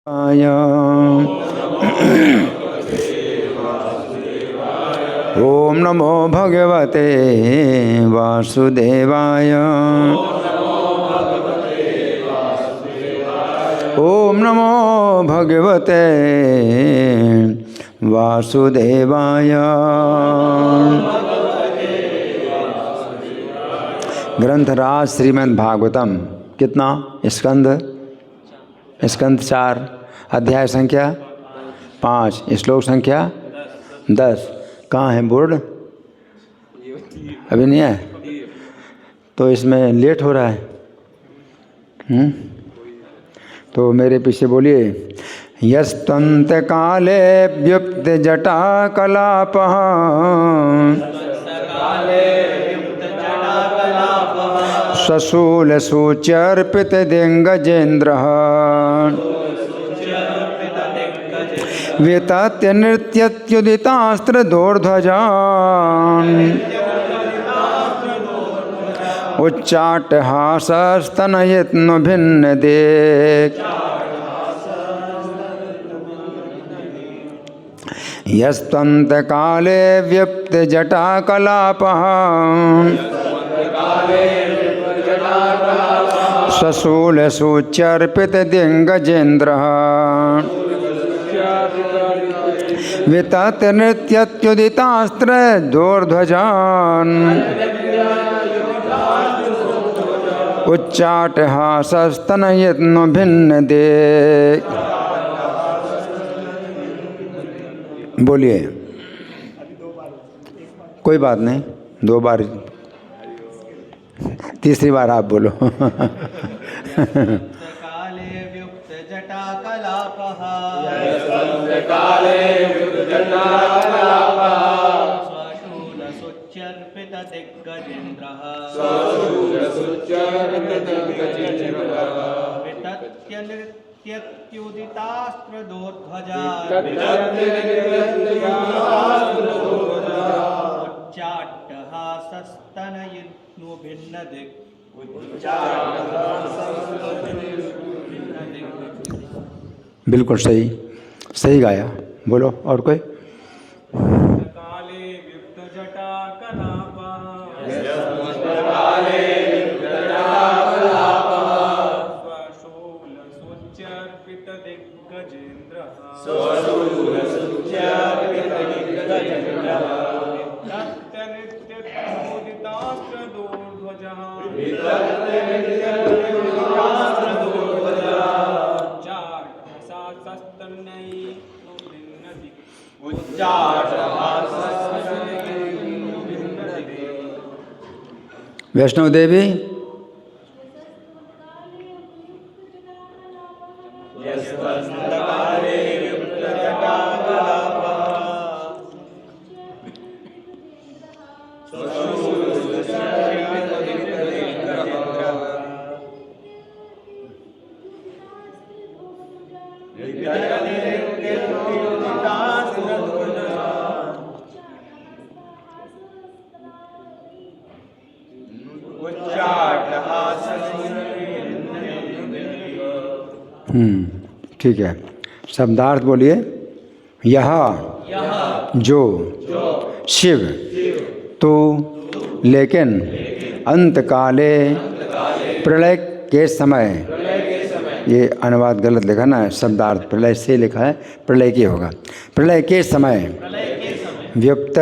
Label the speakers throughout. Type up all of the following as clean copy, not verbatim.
Speaker 1: ओम नमो भगवते वासुदेवाय। ओम नमो भगवते वासुदेवाय। ग्रंथराज श्रीमद् भागवतम कितना स्कंद? स्कंद 4, अध्याय संख्या 5, श्लोक संख्या 10। कहाँ है बोर्ड? अभी नहीं है तो इसमें लेट हो रहा है। तो मेरे पीछे बोलिए। यस्तंत काले व्युक्त जटा कलापः सशूल सूच्यर्पित दिंगजेन्द्रः वेतात्य नृत्यत्युदितास्त्र दोर्ध्वजान् उच्चाट्टहासस्तनयत्न भिन्न देक् यस्तंत काले व्युक्त जटा कलापः सशूल सूच्यर्पित दिंगजेन्द्रः वितत नृत्यत्युदितास्त्र दोर्ध्वजान् उच्चाट्टहासस्तनयत्न भिन्न देक्। बोलिए। कोई बात नहीं, 2 बार, तीसरी बार आप बोलो। बिल्कुल सही, सही गाया। बोलो और कोई? वैष्णव देवी ठीक है। शब्दार्थ बोलिए। यह जो शिव तो लेकिन अंतकाले प्रलय के समय, ये अनुवाद गलत लिखा ना, शब्दार्थ प्रलय से लिखा है, प्रलय के होगा। प्रलय के समय व्युक्त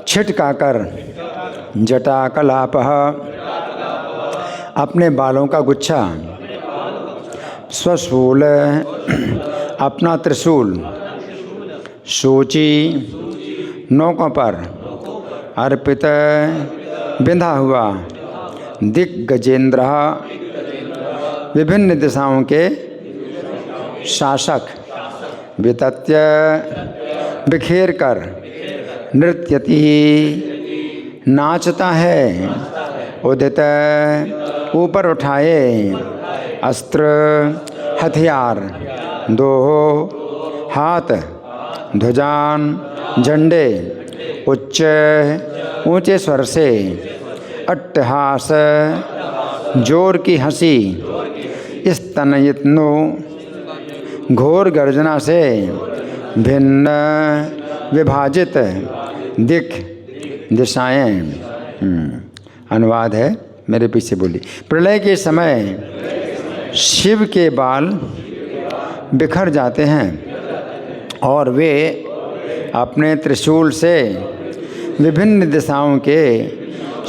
Speaker 1: छिटकाकर जटा कलापः अपने बालों का गुच्छा, स्वशूल अपना त्रिशूल, सूची नौकों पर अर्पित बिंधा हुआ, दिग्गजेंद्र विभिन्न दिशाओं के शासक, वितत्य बिखेर कर, नृत्यति नाचता है, उदित ऊपर उठाए, अस्त्र हथियार, 2 हाथ, ध्वजान झंडे, उच्च ऊंचे स्वर से, अट्टहास जोर की हंसी, स्तनयत्नो घोर गर्जना से भिन्न विभाजित दिक दिशाएं। अनुवाद है, मेरे पीछे बोली। प्रलय के समय शिव के बाल बिखर जाते हैं और वे अपने त्रिशूल से विभिन्न दिशाओं के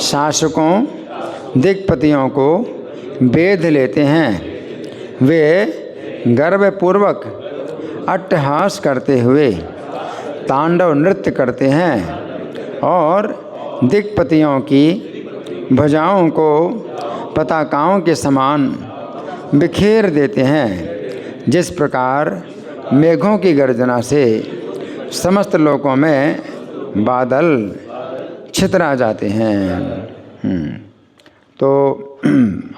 Speaker 1: शासकों दिक्पतियों को बेध लेते हैं। वे गर्वपूर्वक अट्टहास करते हुए तांडव नृत्य करते हैं और दिक्पतियों की भुजाओं को पताकाओं के समान बिखेर देते हैं। जिस प्रकार मेघों की गर्जना से समस्त लोकों में बादल छितरा जाते हैं। तो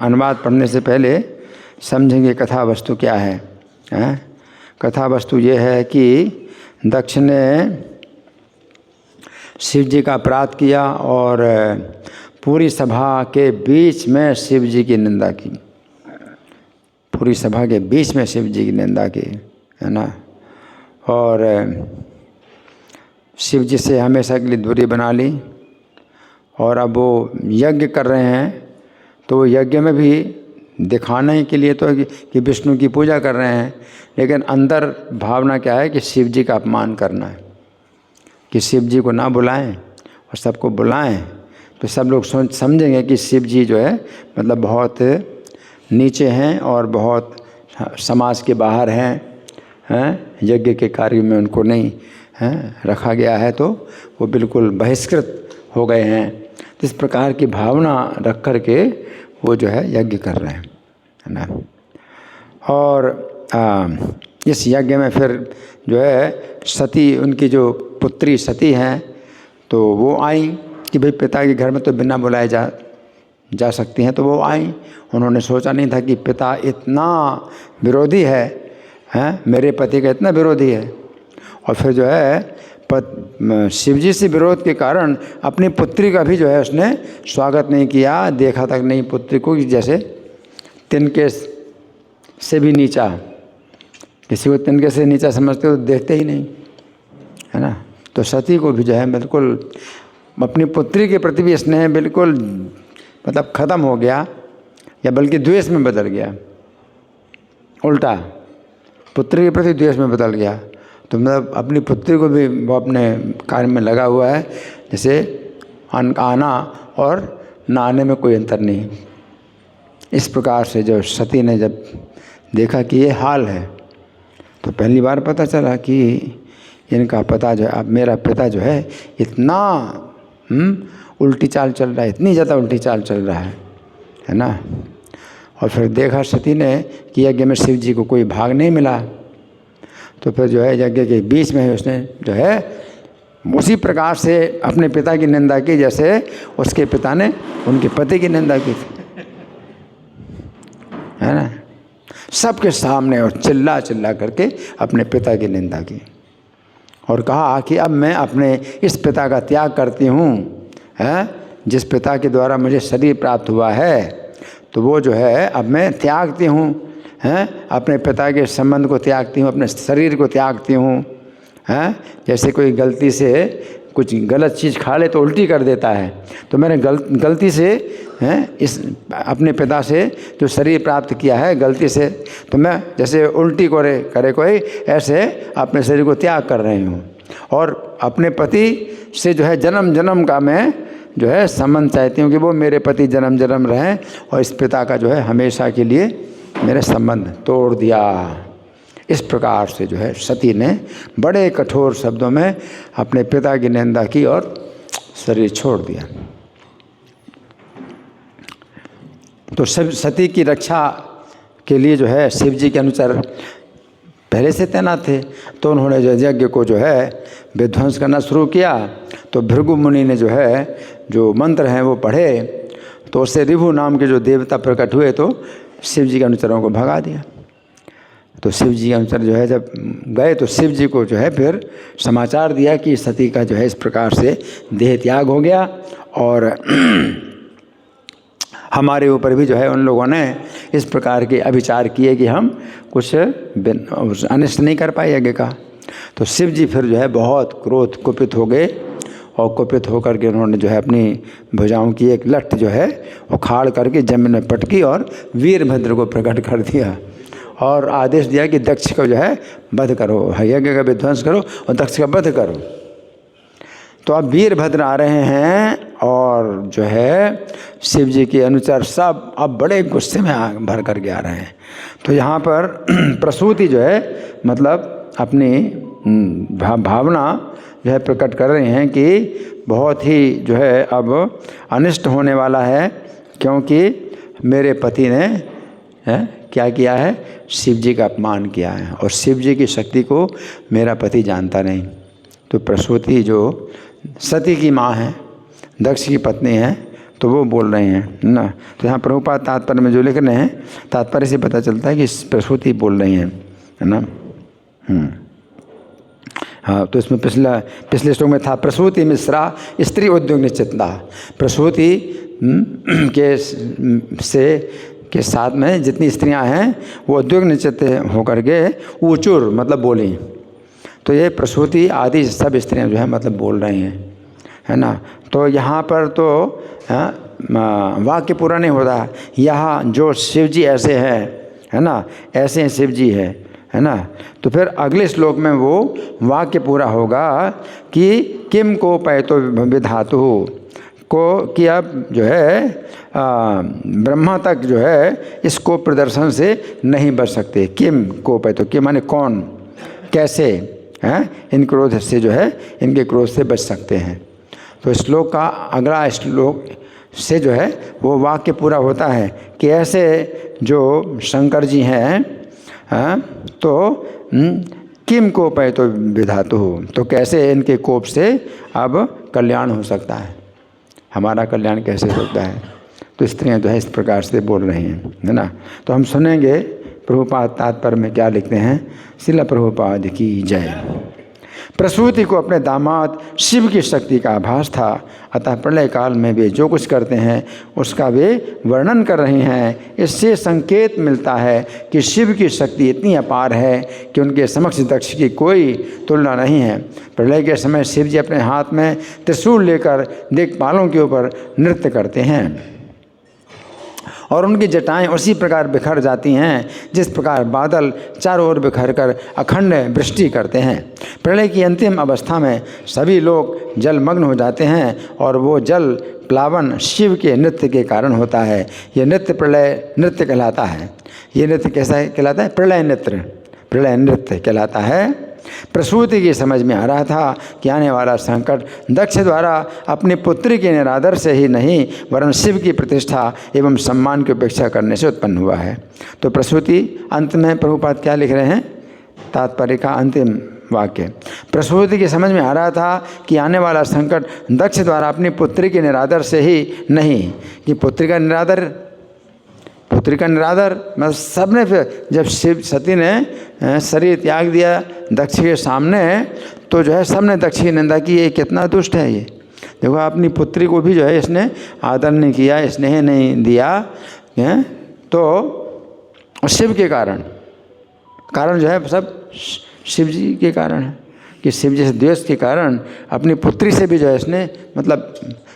Speaker 1: अनुवाद पढ़ने से पहले समझेंगे कथा वस्तु क्या है। कथा वस्तु ये है कि दक्ष ने शिव जी का अपराध किया और पूरी सभा के बीच में शिव जी की निंदा की। पूरी सभा के बीच में शिव जी की निंदा की, है ना। और शिव जी से हमेशा के लिए दूरी बना ली। और अब वो यज्ञ कर रहे हैं तो वो यज्ञ में भी दिखाने के लिए तो कि विष्णु की पूजा कर रहे हैं, लेकिन अंदर भावना क्या है कि शिव जी का अपमान करना है, कि शिव जी को ना बुलाएं और सबको बुलाएं तो सब लोग समझेंगे कि शिव जी जो है मतलब बहुत नीचे हैं और बहुत समाज के बाहर हैं, यज्ञ के कार्य में उनको नहीं रखा गया है, तो वो बिल्कुल बहिष्कृत हो गए हैं। तो इस प्रकार की भावना रख कर के वो जो है यज्ञ कर रहे हैं, है ना। और इस यज्ञ में फिर जो है सती, उनकी जो पुत्री सती हैं, तो वो आई कि भाई पिता के घर में तो बिना बुलाए जा सकती हैं, तो वो आई। उन्होंने सोचा नहीं था कि पिता इतना विरोधी है, मेरे पति का इतना विरोधी है। और फिर जो है शिव जी से विरोध के कारण अपनी पुत्री का भी जो है उसने स्वागत नहीं किया, देखा तक नहीं पुत्री को, जैसे तिनके से भी नीचा। किसी को तिनके से नीचा समझते हो तो देखते ही नहीं, है ना। तो सती को भी जो है बिल्कुल अपनी पुत्री के प्रति भी स्नेह बिल्कुल मतलब ख़त्म हो गया, या बल्कि द्वेष में बदल गया। उल्टा पुत्री के प्रति द्वेष में बदल गया। तो मतलब अपनी पुत्री को भी वो अपने कार्य में लगा हुआ है, जैसे आना और नहाने में कोई अंतर नहीं। इस प्रकार से जो सती ने जब देखा कि ये हाल है, तो पहली बार पता चला कि इनका पता जो है, अब मेरा पिता जो है इतना उल्टी चाल चल रहा है, इतनी ज़्यादा उल्टी चाल चल रहा है ना। और फिर देखा सती ने कि यज्ञ में शिव जी को कोई भाग नहीं मिला, तो फिर जो है यज्ञ के बीच में ही उसने जो है उसी प्रकार से अपने पिता की निंदा की जैसे उसके पिता ने उनके पति की निंदा की थी, है ना। सबके सामने और चिल्ला चिल्ला करके अपने पिता की निंदा की और कहा कि अब मैं अपने इस पिता का त्याग करती हूँ, जिस पिता के द्वारा मुझे शरीर प्राप्त हुआ है, तो वो जो है अब मैं त्यागती हूँ, अपने पिता के संबंध को त्यागती हूँ, अपने शरीर को त्यागती हूँ। जैसे कोई गलती से कुछ गलत चीज़ खा ले तो उल्टी कर देता है, तो मैंने गलती से इस अपने पिता से जो शरीर प्राप्त किया है गलती से, तो मैं जैसे उल्टी करे कोई, ऐसे अपने शरीर को त्याग कर रही हूँ। और अपने पति से जो है जन्म जन्म का मैं जो है संबंध चाहती हूँ कि वो मेरे पति जन्म जन्म रहें, और इस पिता का जो है हमेशा के लिए मेरे संबंध तोड़ दिया। इस प्रकार से जो है सती ने बड़े कठोर शब्दों में अपने पिता की निंदा की और शरीर छोड़ दिया। तो सती की रक्षा के लिए जो है शिव जी के अनुसार पहले से तैनात थे, तो उन्होंने जो यज्ञ को जो है विध्वंस करना शुरू किया। तो भृगु मुनि ने जो है जो मंत्र हैं वो पढ़े, तो उससे ऋभु नाम के जो देवता प्रकट हुए तो शिव जी के अनुचरों को भगा दिया। तो शिव जी के अनुचर जो है जब गए तो शिव जी को जो है फिर समाचार दिया कि सती का जो है इस प्रकार से देह त्याग हो गया और हमारे ऊपर भी जो है उन लोगों ने इस प्रकार के अभिचार किए कि हम कुछ अनिष्ट नहीं कर पाए यज्ञ का। तो शिव जी फिर जो है बहुत क्रोध कुपित हो गए और कुपित होकर के उन्होंने जो है अपनी भुजाओं की एक लठ जो है उखाड़ करके जमीन में पटकी और वीरभद्र को प्रकट कर दिया और आदेश दिया कि दक्ष को जो है वध करो, यज्ञ का विध्वंस करो और दक्ष का वध करो। तो अब वीरभद्र आ रहे हैं और जो है शिव जी के अनुचर सब अब बड़े गुस्से में भर करके आ रहे हैं। तो यहाँ पर प्रसूति जो है मतलब अपनी भावना जो है प्रकट कर रहे हैं कि बहुत ही जो है अब अनिष्ट होने वाला है, क्योंकि मेरे पति ने क्या किया है, शिव जी का अपमान किया है और शिव जी की शक्ति को मेरा पति जानता नहीं। तो प्रसूति जो सती की माँ है, दक्ष की पत्नी है, तो वो बोल रहे हैं ना। तो यहाँ प्रभुपाद तात्पर्य में जो लिख रहे हैं, तात्पर्य से पता चलता है कि प्रसूति बोल रही हैं, है ना। हाँ, तो इसमें पिछले श्लोक में था प्रसूति मिश्रा स्त्री उद्योग निश्चिता। प्रसूति के साथ में जितनी स्त्रियां हैं वो उद्योग निश्चित होकर के ऊचुर मतलब बोली। तो ये प्रसूति आदि सब स्त्रियां जो है मतलब बोल रही हैं, है ना। तो यहाँ पर तो वाक्य पूरा नहीं होता। यहाँ जो शिव जी ऐसे हैं, है ना, ऐसे शिव जी है ना। तो फिर अगले श्लोक में वो वाक्य पूरा होगा कि किम को पैतो विधातु को, कि अब जो है ब्रह्मा तक जो है इसको प्रदर्शन से नहीं बच सकते। किम को पैतो, कि माने कौन, कैसे हैं इन क्रोध से जो है इनके क्रोध से बच सकते हैं। तो श्लोक का अगला श्लोक से जो है वो वाक्य पूरा होता है कि ऐसे जो शंकर जी हैं तो किम को पैतो विधातु, तो कैसे इनके कोप से अब कल्याण हो सकता है, हमारा कल्याण कैसे होता है। तो स्त्रियां जो है इस प्रकार से बोल रही हैं, है ना। तो हम सुनेंगे प्रभुपाद तात्पर्य में क्या लिखते हैं। श्रील प्रभुपाद की जय। प्रसूति को अपने दामाद शिव की शक्ति का आभास था, अतः प्रलय काल में वे जो कुछ करते हैं उसका वे वर्णन कर रहे हैं। इससे संकेत मिलता है कि शिव की शक्ति इतनी अपार है कि उनके समक्ष दक्ष की कोई तुलना नहीं है। प्रलय के समय शिव जी अपने हाथ में त्रिशूल लेकर दिक्पालों के ऊपर नृत्य करते हैं और उनकी जटाएं उसी प्रकार बिखर जाती हैं जिस प्रकार बादल चारों ओर बिखर कर अखंड वृष्टि करते हैं। प्रलय की अंतिम अवस्था में सभी लोग जलमग्न हो जाते हैं और वो जल प्लावन शिव के नृत्य के कारण होता है। ये नृत्य प्रलय नृत्य कहलाता है। ये नृत्य कैसा कहलाता है? प्रलय नृत्य कहलाता है। प्रसूति की समझ में आ रहा था कि आने वाला संकट दक्ष द्वारा अपनी पुत्री के निरादर से ही नहीं वरन शिव की प्रतिष्ठा एवं सम्मान की उपेक्षा करने से उत्पन्न हुआ है। तो प्रसूति अंत में प्रभुपाद क्या लिख रहे हैं? तात्पर्य का अंतिम वाक्य, प्रसूति की समझ में आ रहा था कि आने वाला संकट दक्ष द्वारा अपनी पुत्री के निरादर से ही नहीं, कि पुत्री का निरादर मतलब सबने, फिर जब शिव सती ने शरीर त्याग दिया दक्ष के सामने तो जो है सबने दक्ष की निंदा की, ये कितना दुष्ट है। ये देखो अपनी पुत्री को भी जो है इसने आदर नहीं किया, स्नेह नहीं दिया है। तो शिव के कारण जो है सब शिव जी के कारण है कि शिव जी से द्वेष के कारण अपनी पुत्री से भी जो है इसने मतलब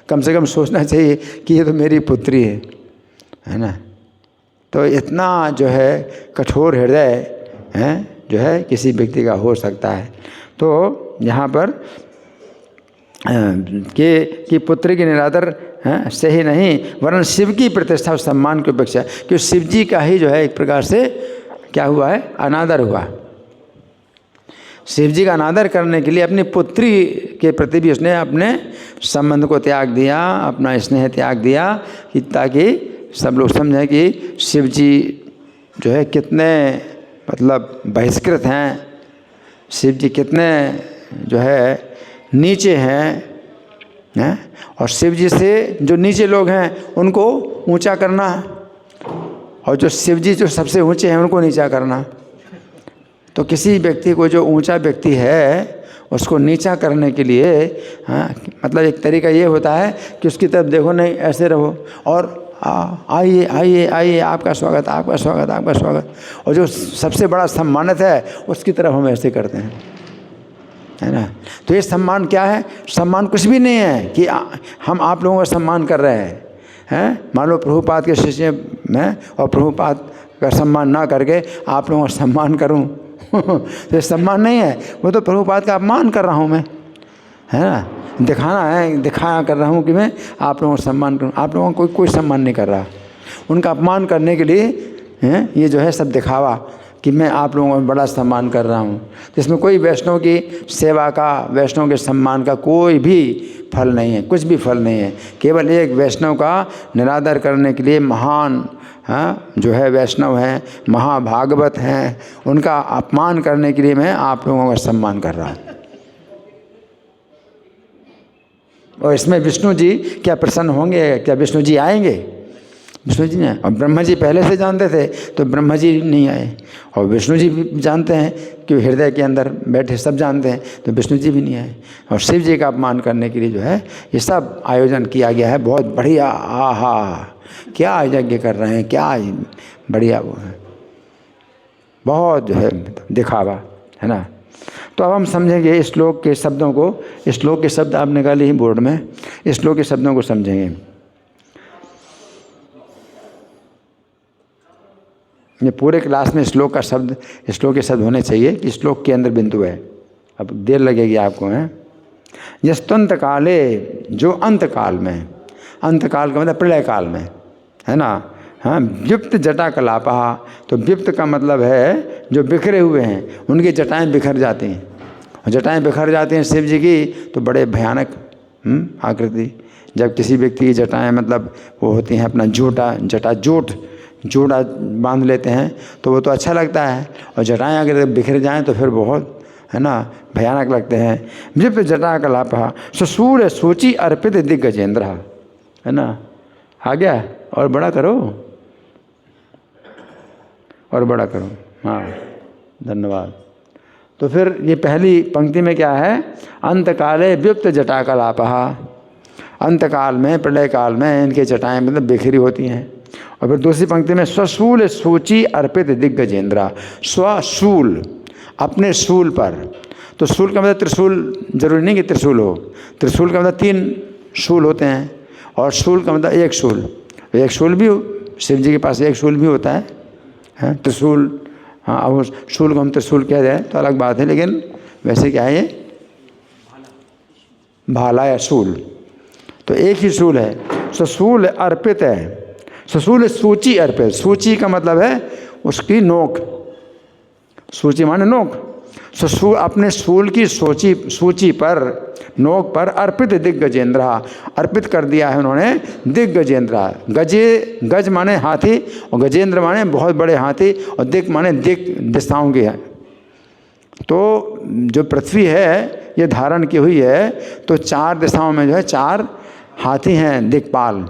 Speaker 1: कम से कम सोचना चाहिए कि ये तो मेरी पुत्री है ना। तो इतना जो है कठोर हृदय है जो है किसी व्यक्ति का हो सकता है। तो यहाँ पर कि पुत्र के निरादर से ही नहीं वरन शिव की प्रतिष्ठा और सम्मान की अपेक्षा, कि शिव जी का ही जो है एक प्रकार से क्या हुआ है? अनादर हुआ। शिव जी का अनादर करने के लिए अपनी पुत्री के प्रति भी उसने अपने संबंध को त्याग दिया, अपना स्नेह त्याग दिया, कि ताकि सब लोग समझें कि शिव जी जो है कितने मतलब बहिष्कृत हैं, शिव जी कितने जो है नीचे हैं और शिव जी से जो नीचे लोग हैं उनको ऊंचा करना और जो शिव जी जो सबसे ऊंचे हैं उनको नीचा करना। तो किसी व्यक्ति को जो ऊंचा व्यक्ति है उसको नीचा करने के लिए मतलब एक तरीका ये होता है कि उसकी तरफ देखो नहीं, ऐसे रहो। और आइए आइए आइए, आपका स्वागत, आपका स्वागत, आपका स्वागत। और जो सबसे बड़ा सम्मानित है उसकी तरफ हम ऐसे करते हैं, है ना। तो ये सम्मान क्या है? सम्मान कुछ भी नहीं है कि हम आप लोगों का सम्मान कर रहे हैं। मान लो प्रभुपाद के शिष्य मैं और प्रभुपाद का सम्मान ना करके आप लोगों का सम्मान करूं तो ये सम्मान नहीं है, वो तो प्रभुपाद का अपमान कर रहा हूं मैं, है ना। दिखाया कर रहा हूं कि मैं आप लोगों का सम्मान करूं। आप लोगों को कोई सम्मान नहीं कर रहा। उनका अपमान करने के लिए ये जो है सब दिखावा कि मैं आप लोगों का बड़ा सम्मान कर रहा हूँ। जिसमें कोई वैष्णव की सेवा का, वैष्णव के सम्मान का कोई भी फल नहीं है, कुछ भी फल नहीं है। केवल एक वैष्णव का निरादर करने के लिए महान जो है वैष्णव हैं, महाभागवत हैं, उनका अपमान करने के लिए मैं आप लोगों का सम्मान कर रहा हूँ। और इसमें विष्णु जी क्या प्रसन्न होंगे? क्या विष्णु जी आएंगे? विष्णु जी ने, और ब्रह्मा जी पहले से जानते थे तो ब्रह्मा जी नहीं आए, और विष्णु जी भी जानते हैं कि हृदय के अंदर बैठे सब जानते हैं, तो विष्णु जी भी नहीं आए। और शिव जी का अपमान करने के लिए जो है ये सब आयोजन किया गया है। बहुत बढ़िया, आहा क्या यज्ञ कर रहे हैं, क्या बढ़िया वो है, बहुत जो है दिखावा, है ना। तो अब हम समझेंगे इस श्लोक के शब्दों को। इस श्लोक के शब्द आप निकाले ही बोर्ड में, इस श्लोक के शब्दों को समझेंगे। ये पूरे क्लास में श्लोक के शब्द होने चाहिए कि श्लोक के अंदर बिंदु है। अब देर लगेगी आपको, हैं। यस्तंत काले, जो अंत काल में, अंत काल का मतलब प्रलय काल में, है ना। हाँ, व्युक्त जटा कलापा, तो व्युक्त का मतलब है जो बिखरे हुए हैं, उनकी जटाएं बिखर जाती हैं। और जटाएं बिखर जाती हैं शिव जी की तो बड़े भयानक आकृति। जब किसी व्यक्ति की जटाएं मतलब वो होती हैं अपना जोड़ा बांध लेते हैं तो वो तो अच्छा लगता है, और जटाएं अगर बिखर जाएं तो फिर बहुत, है ना, भयानक लगते हैं। व्युक्त जटा कलापा ससूर सूचि अर्पित दिग्गजेंद्र, है ना। आ गया? और बड़ा करो, और बड़ा करो। हाँ, धन्यवाद। तो फिर ये पहली पंक्ति में क्या है? अंत काले व्युक्त जटा कलापा, अंत काल में, प्रलय काल में इनके जटाएं मतलब बिखरी होती हैं। और फिर दूसरी पंक्ति में स्वशूल सूचि अर्पित दिग्गजेंद्र, स्वशूल, अपने शूल पर। तो शूल का मतलब त्रिशूल, जरूरी नहीं कि त्रिशूल हो। त्रिशूल का मतलब 3 शूल होते हैं, और शूल का मतलब एक शूल। एक शूल भी शिव जी के पास एक शूल भी होता है, त्रिशूल। हाँ, अब उस शूल को हम त्रिशूल कह रहे हैं तो अलग बात है, लेकिन वैसे क्या है ये भाला या शूल, तो एक ही शूल है। ससूल अर्पित है, ससूल सूची अर्पित, सूची का मतलब है उसकी नोक, सूची माने नोक। ससूल अपने शूल की सूची पर, नोक पर अर्पित दिग्गजेंद्र, अर्पित कर दिया है उन्होंने दिग्गजेंद्र। गज माने हाथी, और गजेंद्र माने बहुत बड़े हाथी, और दिग माने दिशाओं की है। तो जो पृथ्वी है ये धारण की हुई है, तो 4 दिशाओं में जो है 4 हाथी हैं दिक्पाल,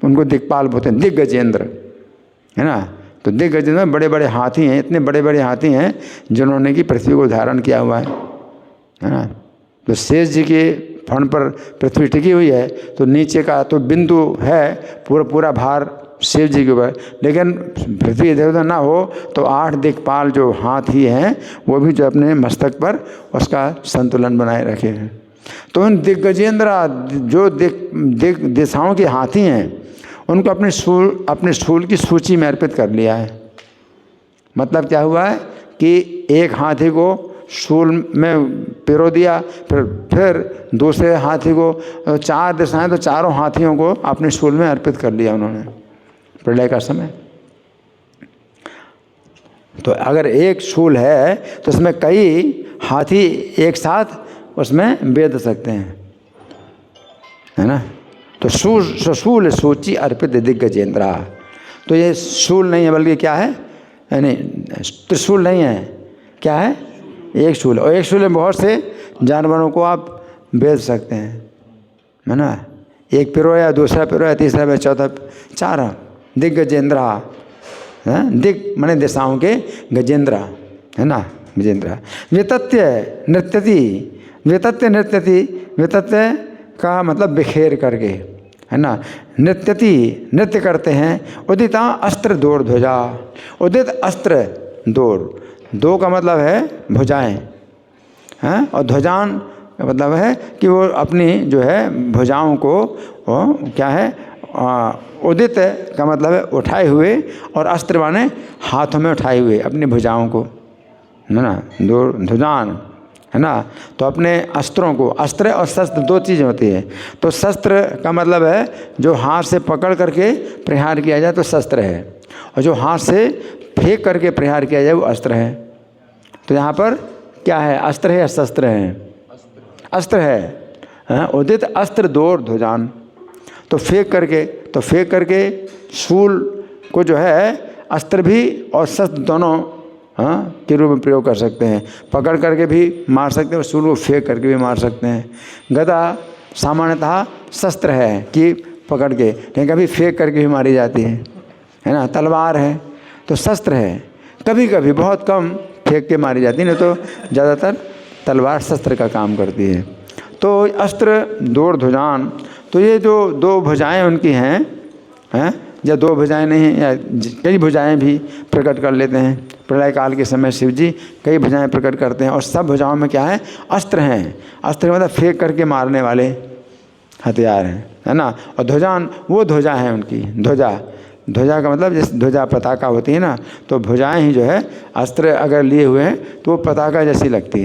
Speaker 1: उनको दिक्पाल बोलते हैं, दिग्गजेंद्र, है ना। तो दिग्गजेंद्र में बड़े बड़े हाथी हैं, इतने बड़े बड़े हाथी हैं जिन्होंने कि पृथ्वी को धारण किया हुआ है ना। तो शेष जी के फण पर पृथ्वी टिकी हुई है, तो नीचे का तो बिंदु है, पूरा भार शिव जी के ऊपर। लेकिन पृथ्वी इधर उधर ना हो तो 8 दिक्पाल जो हाथी हैं वो भी जो अपने मस्तक पर उसका संतुलन बनाए रखे हैं। तो उन दिग्गजेंद्र जो दिशाओं के हाथी हैं उनको अपने शूल की सूची में अर्पित कर लिया है। मतलब क्या हुआ है कि एक हाथी को शूल में पिरो दिया, फिर दूसरे हाथी को, 4 दिशाएं, तो चारों हाथियों को अपने शूल में अर्पित कर लिया उन्होंने प्रलय का समय। तो अगर एक शूल है तो उसमें कई हाथी एक साथ उसमें बेध सकते हैं, है ना। तो शूल सूची अर्पित दिग्गजेंद्र, तो ये शूल नहीं है बल्कि क्या है, यानी त्रिशूल नहीं है, क्या है, एक शूल। और एक शूल में बहुत से जानवरों को आप बेच सकते हैं, है ना। एक पिरोया, दूसरा पिरोया, तीसरा पिरोया, चौथा, 4 दिग्गजेंद्र, है, दिग माने दिशाओं के गजेंद्र, है ना, गजेंद्र। वितत्य नृत्यति, वितत्य नृत्यति, वितत्य का मतलब बिखेर करके, है ना। नृत्यति, नृत्य करते हैं। उदिता अस्त्र दौड़ ध्वजा, उदित अस्त्र दौड़, दो का मतलब है भुजाएं हैं, और ध्वजान का मतलब है कि वो अपनी जो है भुजाओं को वो क्या है, उदित का मतलब है उठाए हुए, और अस्त्र माने हाथों में उठाए हुए अपनी भुजाओं को, है ना। दो ध्वजान, है ना। तो अपने अस्त्रों को, अस्त्र और शस्त्र दो चीज़ होती है। तो शस्त्र का मतलब है जो हाथ से पकड़ करके प्रहार किया जाए तो शस्त्र है, और जो हाथ से फेंक करके प्रहार किया जाए वो अस्त्र है। तो यहाँ पर क्या है, अस्त्र है या शस्त्र है? अस्त्र है। उदित अस्त्र दौड़ ध्वजान, तो फेंक करके शूल को जो है अस्त्र भी और शस्त्र दोनों के रूप में प्रयोग कर सकते हैं। पकड़ करके भी मार सकते हैं और शूल को फेंक करके भी मार सकते हैं। गदा सामान्यतः शस्त्र है कि पकड़ के, लेकिन कभी फेंक करके भी मारी जाती है ना। तलवार है तो शस्त्र है, कभी कभी बहुत कम फेंक के मारी जाती है, नहीं तो ज़्यादातर तलवार शस्त्र का काम करती है। तो अस्त्र दौड़ ध्वजान, तो ये जो दो भुजाएं उनकी हैं, या दो भुजाएं नहीं या कई भुजाएं भी प्रकट कर लेते हैं। प्रलय काल के समय शिव जी कई भुजाएं प्रकट करते हैं, और सब भुजाओं में क्या है, अस्त्र हैं। अस्त्र मतलब फेंक करके मारने वाले हथियार हैं, है ना। और ध्वजान, वो ध्वजा है उनकी, ध्वजा का मतलब जैसे ध्वजा पताका होती है ना, तो भुजाएं ही जो है अस्त्र अगर लिए हुए हैं तो वो पताका जैसी लगती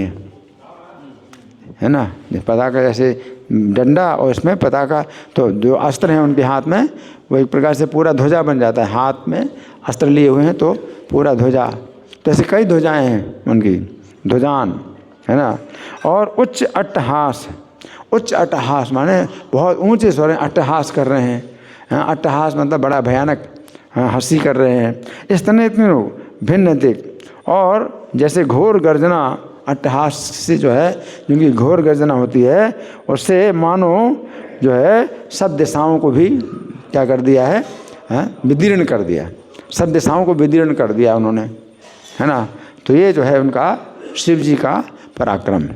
Speaker 1: है ना। पताका जैसे डंडा और इसमें पताका, तो जो अस्त्र हैं उनके हाथ में वो एक प्रकार से पूरा ध्वजा बन जाता है। हाथ में अस्त्र लिए हुए हैं तो पूरा ध्वजा, तो ऐसे कई ध्वजाएं हैं उनकी, ध्वजान, है ना। और उच्च अट्टहास, उच्च अट्टहास माने बहुत ऊंचे स्वर में अट्टहास कर रहे हैं। अट्टहास मतलब बड़ा भयानक हंसी कर रहे हैं। इस तरह इतने भिन्न दिख, और जैसे घोर गर्जना, अट्टहास से जो है जिनकी घोर गर्जना होती है उससे मानो जो है सब दिशाओं को भी क्या कर दिया है, विदीर्ण कर दिया, सब दिशाओं को विदीर्ण कर दिया उन्होंने, है ना। तो ये जो है उनका शिव जी का पराक्रम।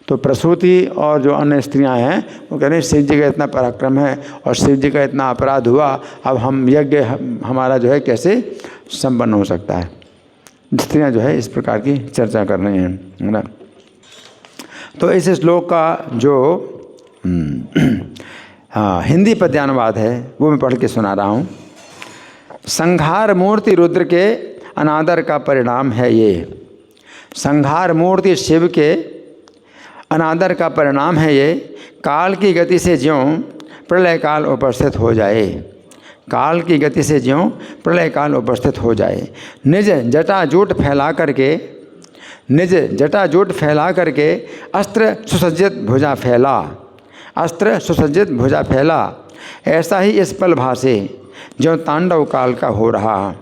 Speaker 1: तो प्रसूति और जो अन्य स्त्रियां हैं वो कह रहे हैं शिव जी का इतना पराक्रम है और शिव जी का इतना अपराध हुआ, अब हम यज्ञ हमारा जो है कैसे संपन्न हो सकता है। स्त्रियां जो है इस प्रकार की चर्चा कर रही हैं, है ना। तो इस श्लोक का जो हिंदी पद्यानुवाद है वो मैं पढ़ के सुना रहा हूँ। संहार मूर्ति रुद्र के अनादर का परिणाम है ये, संहार मूर्ति शिव के अनादर का परिणाम है ये। काल की गति से ज्यों प्रलय काल उपस्थित हो जाए, काल की गति से ज्यों प्रलय काल उपस्थित हो जाए। निज जटाजूट फैला करके, निज जटाजूट फैला करके अस्त्र सुसज्जित भुजा फैला, अस्त्र सुसज्जित भुजा फैला। ऐसा ही इस पल भासे ज्यों तांडव काल का हो रहा,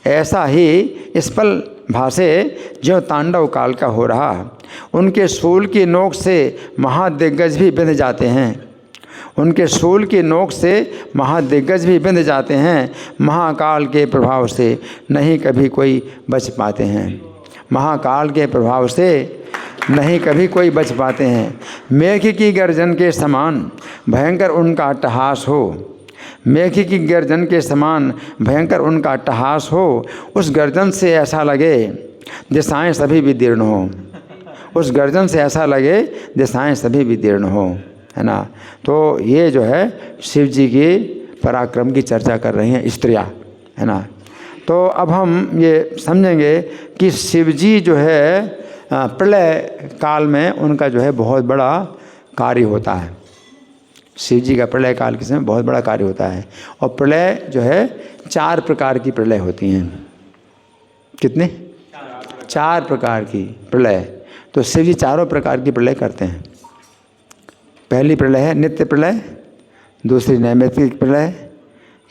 Speaker 1: ऐसा ही इस पल भासे ज्यों तांडव काल का हो रहा। उनके शूल की नोक से महादिग्गज भी बिंध जाते हैं, उनके शूल की नोक से महादिग्गज भी बिंध जाते हैं। महाकाल के प्रभाव से नहीं कभी कोई बच पाते हैं, महाकाल के प्रभाव से नहीं कभी कोई बच पाते हैं। मेघ की गर्जन के समान भयंकर उनका अट्टहास हो, मेघ की गर्जन के समान भयंकर उनका अट्टहास हो। उस गर्जन से ऐसा लगे दिशाएं सभी विदीर्ण हो, उस गर्जन से ऐसा लगे दिशाएं सभी विदीर्ण हो, है ना। तो ये जो है शिव जी के पराक्रम की चर्चा कर रही हैं स्त्रियां, है ना। तो अब हम ये समझेंगे कि शिव जी जो है प्रलय काल में उनका जो है बहुत बड़ा कार्य होता है। शिव जी का प्रलय काल के समय बहुत बड़ा कार्य होता है। और प्रलय जो है 4 प्रकार की प्रलय होती हैं। कितने? 4 प्रकार की प्रलय। तो शिव जी 4 प्रकार की प्रलय करते हैं। पहली प्रलय है नित्य प्रलय, दूसरी नैमित्तिक प्रलय,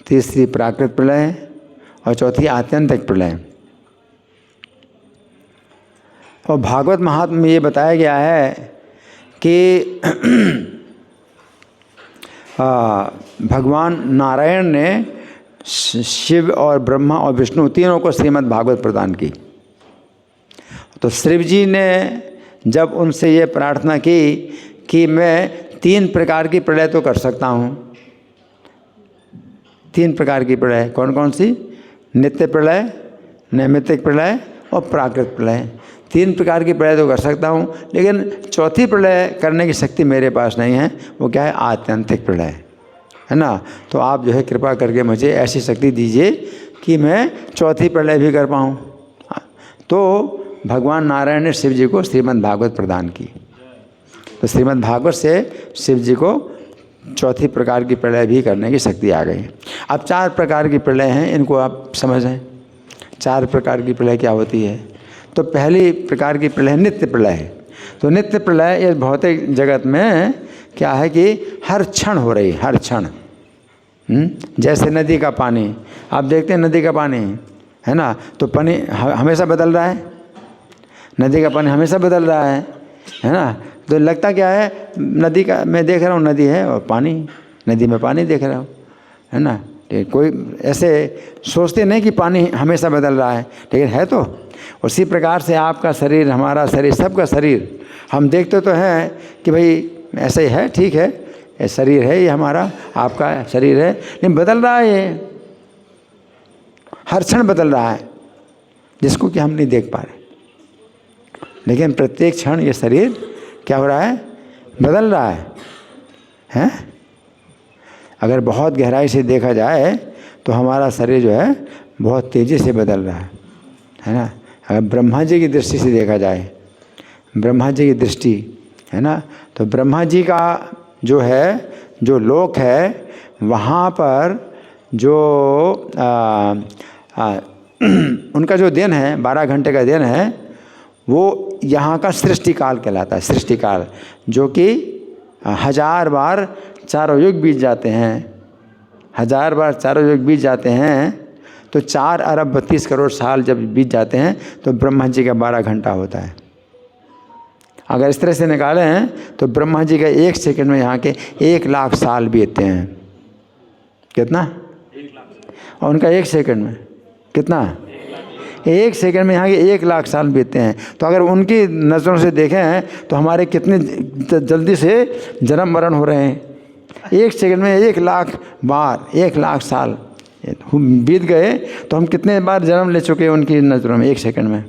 Speaker 1: तीसरी प्राकृत प्रलय और चौथी आत्यंतिक प्रलय। और भागवत महात्म्य में ये बताया गया है कि भगवान नारायण ने शिव और ब्रह्मा और विष्णु तीनों को श्रीमद् भागवत प्रदान की। तो शिव जी ने जब उनसे ये प्रार्थना की कि मैं 3 प्रकार की प्रलय तो कर सकता हूँ, 3 प्रकार की प्रलय। कौन कौन सी? नित्य प्रलय, नैमित्तिक प्रलय और प्राकृत प्रलय। 3 प्रकार की प्रलय तो कर सकता हूँ, लेकिन चौथी प्रलय करने की शक्ति मेरे पास नहीं है। वो क्या है? आत्यंतिक प्रलय, है ना। तो आप जो है कृपा करके मुझे ऐसी शक्ति दीजिए कि मैं चौथी प्रलय भी कर पाऊँ। तो भगवान नारायण ने शिव जी को श्रीमद् भागवत प्रदान की। तो श्रीमद् भागवत से शिव जी को चौथी प्रकार की प्रलय भी करने की शक्ति आ गई। अब 4 प्रकार की प्रलय हैं, इनको आप समझें। 4 प्रकार की प्रलय क्या होती है? तो पहली प्रकार की प्रलय नित्य प्रलय है। तो नित्य प्रलय इस भौतिक जगत में क्या है कि हर क्षण हो रही है, हर क्षण। जैसे नदी का पानी, आप देखते हैं नदी का पानी, है ना, तो पानी हमेशा बदल रहा है। नदी का पानी हमेशा बदल रहा है ना। तो लगता क्या है, नदी का मैं देख रहा हूँ, नदी है और पानी, नदी में पानी देख रहा हूँ, है ना। कोई ऐसे सोचते नहीं कि पानी हमेशा बदल रहा है, लेकिन है तो। उसी प्रकार से आपका शरीर, हमारा शरीर, सबका शरीर, हम देखते तो हैं कि भाई ऐसा ही है, ठीक है, ये शरीर है, ये हमारा, आपका शरीर है, लेकिन बदल रहा है, ये हर क्षण बदल रहा है, जिसको कि हम नहीं देख पा रहे। लेकिन प्रत्येक क्षण ये शरीर क्या हो रहा है? बदल रहा है? अगर बहुत गहराई से देखा जाए तो हमारा शरीर जो है बहुत तेज़ी से बदल रहा है ना। अगर ब्रह्मा जी की दृष्टि से देखा जाए, ब्रह्मा जी की दृष्टि, है ना, तो ब्रह्मा जी का जो है, जो लोक है, वहाँ पर जो उनका जो दिन है, 12 घंटे का दिन है, वो यहाँ का सृष्टि काल कहलाता है। सृष्टि काल जो कि 1000 बार चारों युग बीत जाते हैं। 1000 बार चारों युग बीत जाते हैं तो 4 अरब 32 करोड़ साल जब बीत जाते हैं तो ब्रह्मा जी का 12 घंटा होता है। अगर इस तरह से निकालें हैं तो ब्रह्मा जी का 1 सेकंड में यहाँ के 1 लाख साल बीतते हैं। कितना? 1 लाख। और उनका 1 सेकंड में कितना? 1 सेकंड में यहाँ के 1 लाख साल बीतते हैं। तो अगर उनकी नज़रों से देखें तो हमारे कितने जल्दी से जन्म मरण हो रहे हैं। 1 सेकंड में 1 लाख बार, 1 लाख साल बीत गए, तो हम कितने बार जन्म ले चुके हैं उनकी नज़रों में 1 सेकंड में।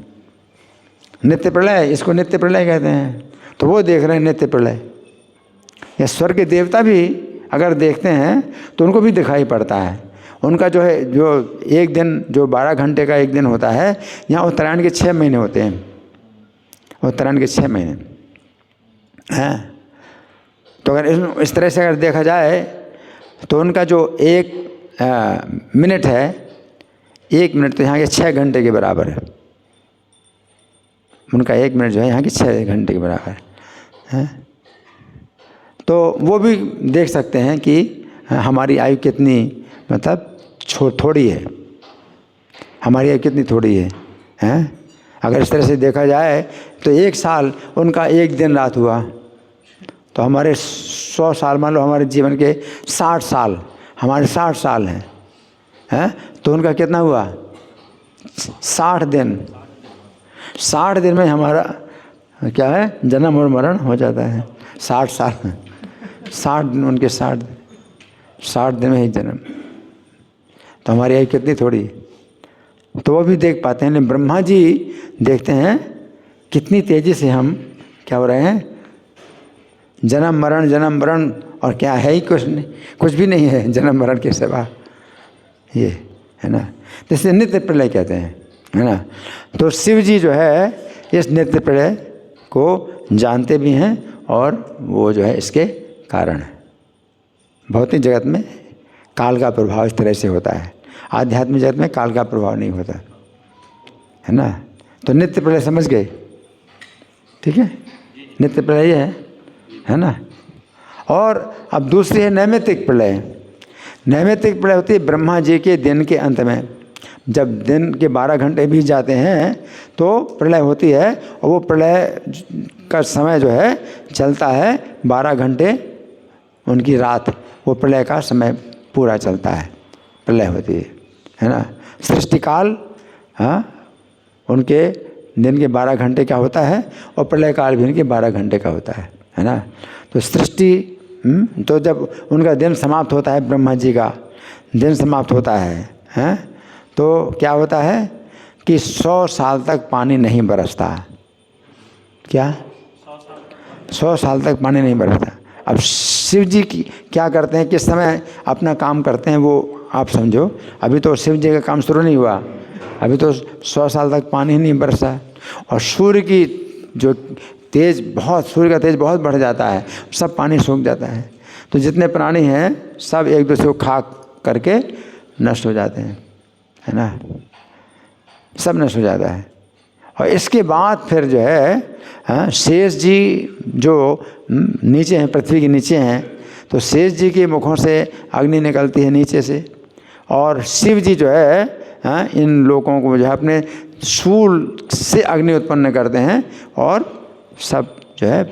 Speaker 1: नित्य प्रलय, इसको नित्य प्रलय कहते हैं। तो वो देख रहे हैं नित्य प्रलय। या स्वर्ग के देवता भी अगर देखते हैं तो उनको भी दिखाई पड़ता है। उनका जो है, जो एक दिन, जो 12 घंटे का एक दिन होता है, यहाँ उत्तरायण के 6 महीने होते हैं। उत्तरायण के 6 महीने हैं। तो अगर इस तरह से अगर देखा जाए तो उनका जो 1 मिनट है, 1 मिनट तो यहाँ के 6 घंटे के बराबर है। उनका 1 मिनट जो है यहाँ की 6 घंटे के बराबर है। तो वो भी देख सकते हैं कि हमारी आयु कितनी, मतलब थोड़ी है, हमारी आयु कितनी थोड़ी है। अगर इस तरह से देखा जाए तो 1 साल उनका 1 दिन रात हुआ, तो हमारे 100 साल, मान लो हमारे जीवन के 60 साल, हमारे 60 साल हैं, तो उनका कितना हुआ? 60 दिन। 60 दिन में हमारा क्या है? जन्म और मरण हो जाता है। 60 साल, 60 दिन उनके, 60 दिन में ही जन्म। तो हमारी आयु कितनी थोड़ी, तो वो भी देख पाते हैं। लेकिन ब्रह्मा जी देखते हैं कितनी तेज़ी से हम क्या हो रहे हैं, जन्म मरण, और क्या है ही कुछ नहीं, कुछ भी नहीं है जन्म मरण के सिवा, ये है ना। जैसे नित्य प्रलय कहते हैं, है ना। तो शिव जी जो है इस नित्य प्रलय को जानते भी हैं और वो जो है इसके कारण है। भौतिक जगत में काल का प्रभाव इस तरह से होता है, आध्यात्मिक जगत में काल का प्रभाव नहीं होता, है ना। तो नित्य प्रलय समझ गए? ठीक है, नित्य प्रलय है ना। और अब दूसरी है नैमित्तिक प्रलय। नैमित्तिक प्रलय होती है ब्रह्मा जी के दिन के अंत में, जब दिन के 12 घंटे बीत जाते हैं तो प्रलय होती है। और वो प्रलय का समय जो है चलता है 12 घंटे, उनकी रात, वो प्रलय का समय पूरा चलता है, प्रलय होती है ना। सृष्टि काल, हाँ, उनके दिन के 12 घंटे का होता है और प्रलय काल भी उनके 12 घंटे का होता है ना। तो सृष्टि, तो जब उनका दिन समाप्त होता है ब्रह्मा जी का, दिन समाप्त होता है, हैं, तो क्या होता है कि 100 साल तक पानी नहीं बरसता। क्या 100 साल तक पानी नहीं बरसता। अब शिव जी की क्या करते हैं, किस समय अपना काम करते हैं, वो आप समझो। अभी तो शिव जी का काम शुरू नहीं हुआ, अभी तो 100 साल तक पानी ही नहीं बरसा। और सूर्य की जो तेज बहुत, सूर्य का तेज बहुत बढ़ जाता है, सब पानी सूख जाता है। तो जितने प्राणी हैं सब एक दूसरे को खा करके नष्ट हो जाते हैं, है ना, सब नष्ट हो जाता है। और इसके बाद फिर जो है शेष जी जो नीचे हैं, पृथ्वी के नीचे हैं, तो शेष जी के मुखों से अग्नि निकलती है नीचे से, और शिव जी जो है इन लोगों को जो है अपने शूल से अग्नि उत्पन्न करते हैं, और सब जो है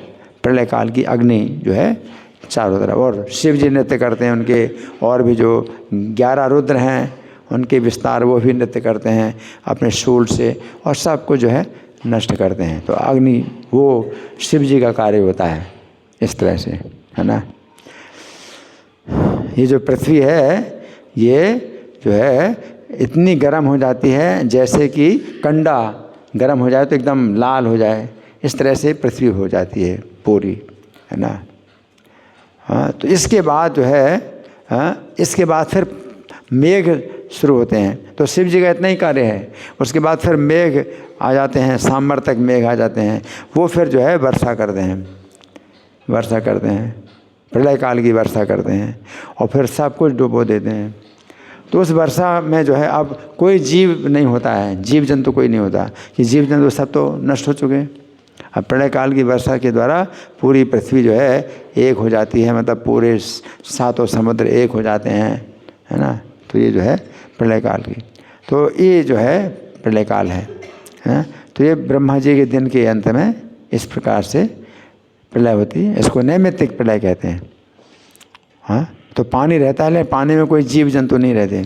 Speaker 1: प्रलय काल की अग्नि जो है चारों तरफ। और शिव जी नृत्य करते हैं, उनके और भी जो 11 रुद्र हैं उनके विस्तार वो भी नृत्य करते हैं अपने शूल से, और सबको जो है नष्ट करते हैं। तो अग्नि वो शिव जी का कार्य होता है इस तरह से, है ना। ये जो पृथ्वी है ये जो है इतनी गर्म हो जाती है जैसे कि कंडा गर्म हो जाए तो एकदम लाल हो जाए, इस तरह से पृथ्वी हो जाती है पूरी, है ना। हाँ, तो इसके बाद जो है इसके बाद फिर मेघ शुरू होते हैं। तो शिव जी का इतना ही कार्य है। उसके बाद फिर मेघ आ जाते हैं, सांबर तक मेघ आ जाते हैं, वो फिर जो है वर्षा करते हैं, वर्षा करते हैं, प्रलय काल की वर्षा करते हैं, और फिर सब कुछ डुबो देते हैं। तो उस वर्षा में जो है अब कोई जीव नहीं होता है, जीव जंतु कोई नहीं होता, कि जीव जंतु सब तो नष्ट हो चुके हैं। अब प्रलय काल की वर्षा के द्वारा पूरी पृथ्वी जो है एक हो जाती है, मतलब पूरे 7 समुद्र एक हो जाते हैं, है ना। तो ये जो है प्रलय काल की, तो ये जो है प्रलय काल है। तो ये ब्रह्मा जी के दिन के अंत में इस प्रकार से प्रलय होती है, इसको नैमित्तिक प्रलय कहते हैं। हाँ, तो पानी रहता है, लेकिन पानी में कोई जीव जंतु नहीं रहते,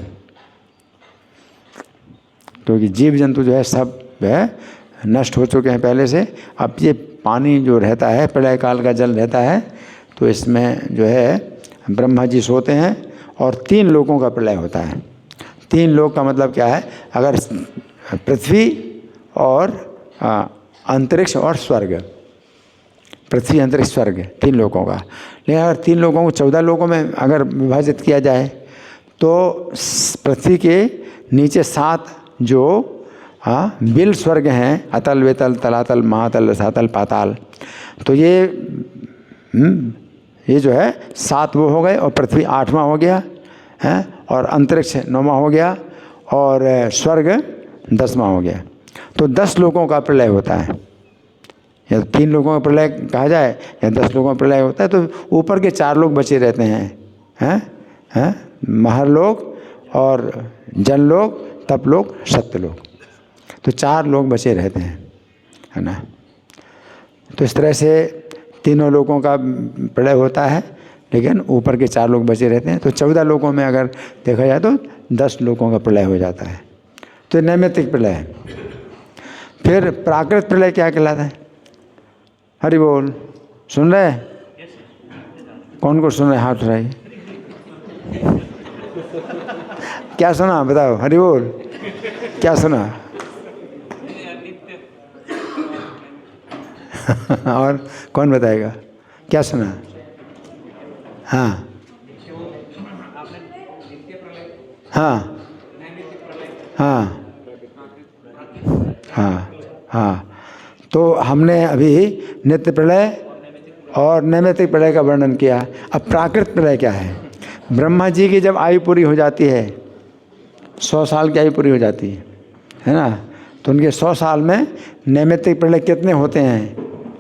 Speaker 1: क्योंकि जीव जंतु जो है सब जो है नष्ट हो चुके हैं पहले से। अब ये पानी जो रहता है, प्रलय काल का जल रहता है, तो इसमें जो है ब्रह्मा जी सोते हैं, और 3 लोगों का प्रलय होता है। 3 लोग का मतलब क्या है, अगर पृथ्वी और अंतरिक्ष और स्वर्ग, पृथ्वी अंतरिक्ष स्वर्ग 3 लोगों का, लेकिन अगर 3 लोगों को 14 लोगों में अगर विभाजित किया जाए, तो पृथ्वी के नीचे 7 जो बिल स्वर्ग हैं, अतल वेतल तलातल महातल रसातल पाताल, तो ये जो है 7 वो हो गए, और पृथ्वी 8वां हो गया है, और अंतरिक्ष 9वां हो गया, और स्वर्ग 10वां हो गया। तो 10 लोगों का प्रलय होता है, या 3 लोगों का प्रलय कहा जाए या 10 लोगों का प्रलय होता है। तो ऊपर के 4 लोग बचे रहते हैं, महरलोक और जनलोक, तपलोक, सत्यलोक, तो 4 लोग बचे रहते हैं, है ना। तो इस तरह से तीनों लोगों का प्रलय होता है, लेकिन ऊपर के 4 लोग बचे रहते हैं। तो 14 लोगों में अगर देखा जाए तो 10 लोगों का प्रलय हो जाता है, तो नैमित्तिक प्रलय है। फिर प्राकृत प्रलय क्या कहलाता है? हरि बोल, सुन रहे हैं? कौन को सुन रहे? हाथ उठाइए। क्या सुना बताओ? हरि बोल, क्या सुना? और कौन बताएगा क्या सुना? हाँ हाँ हाँ हाँ हाँ, तो हमने अभी नित्य प्रलय और नैमित्तिक प्रलय का वर्णन किया। अब प्राकृत प्रलय क्या है? ब्रह्मा जी की जब आयु पूरी हो जाती है, 100 साल की आयु पूरी हो जाती है ना, तो उनके 100 साल में नैमित्तिक प्रलय कितने होते हैं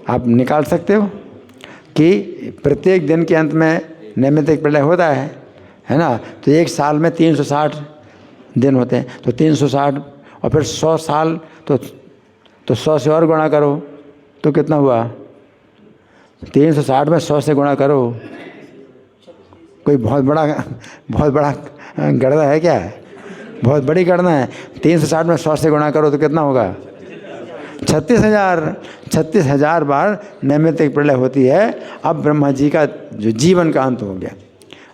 Speaker 1: आप निकाल सकते हो कि प्रत्येक दिन के अंत में नैमित्तिक प्रलय होता है ना। तो एक साल में 360 दिन होते हैं, तो 360 और फिर 100 साल, तो 100 से और गुणा करो तो कितना हुआ? 360 में 100 से गुणा करो। कोई बहुत बड़ा गणना है क्या? बहुत बड़ी गणना है। 360 में 100 से गुणा करो तो कितना होगा? 36,000 बार नैमित्तिक प्रलय होती है। अब ब्रह्मा जी का जो जीवन का अंत हो गया,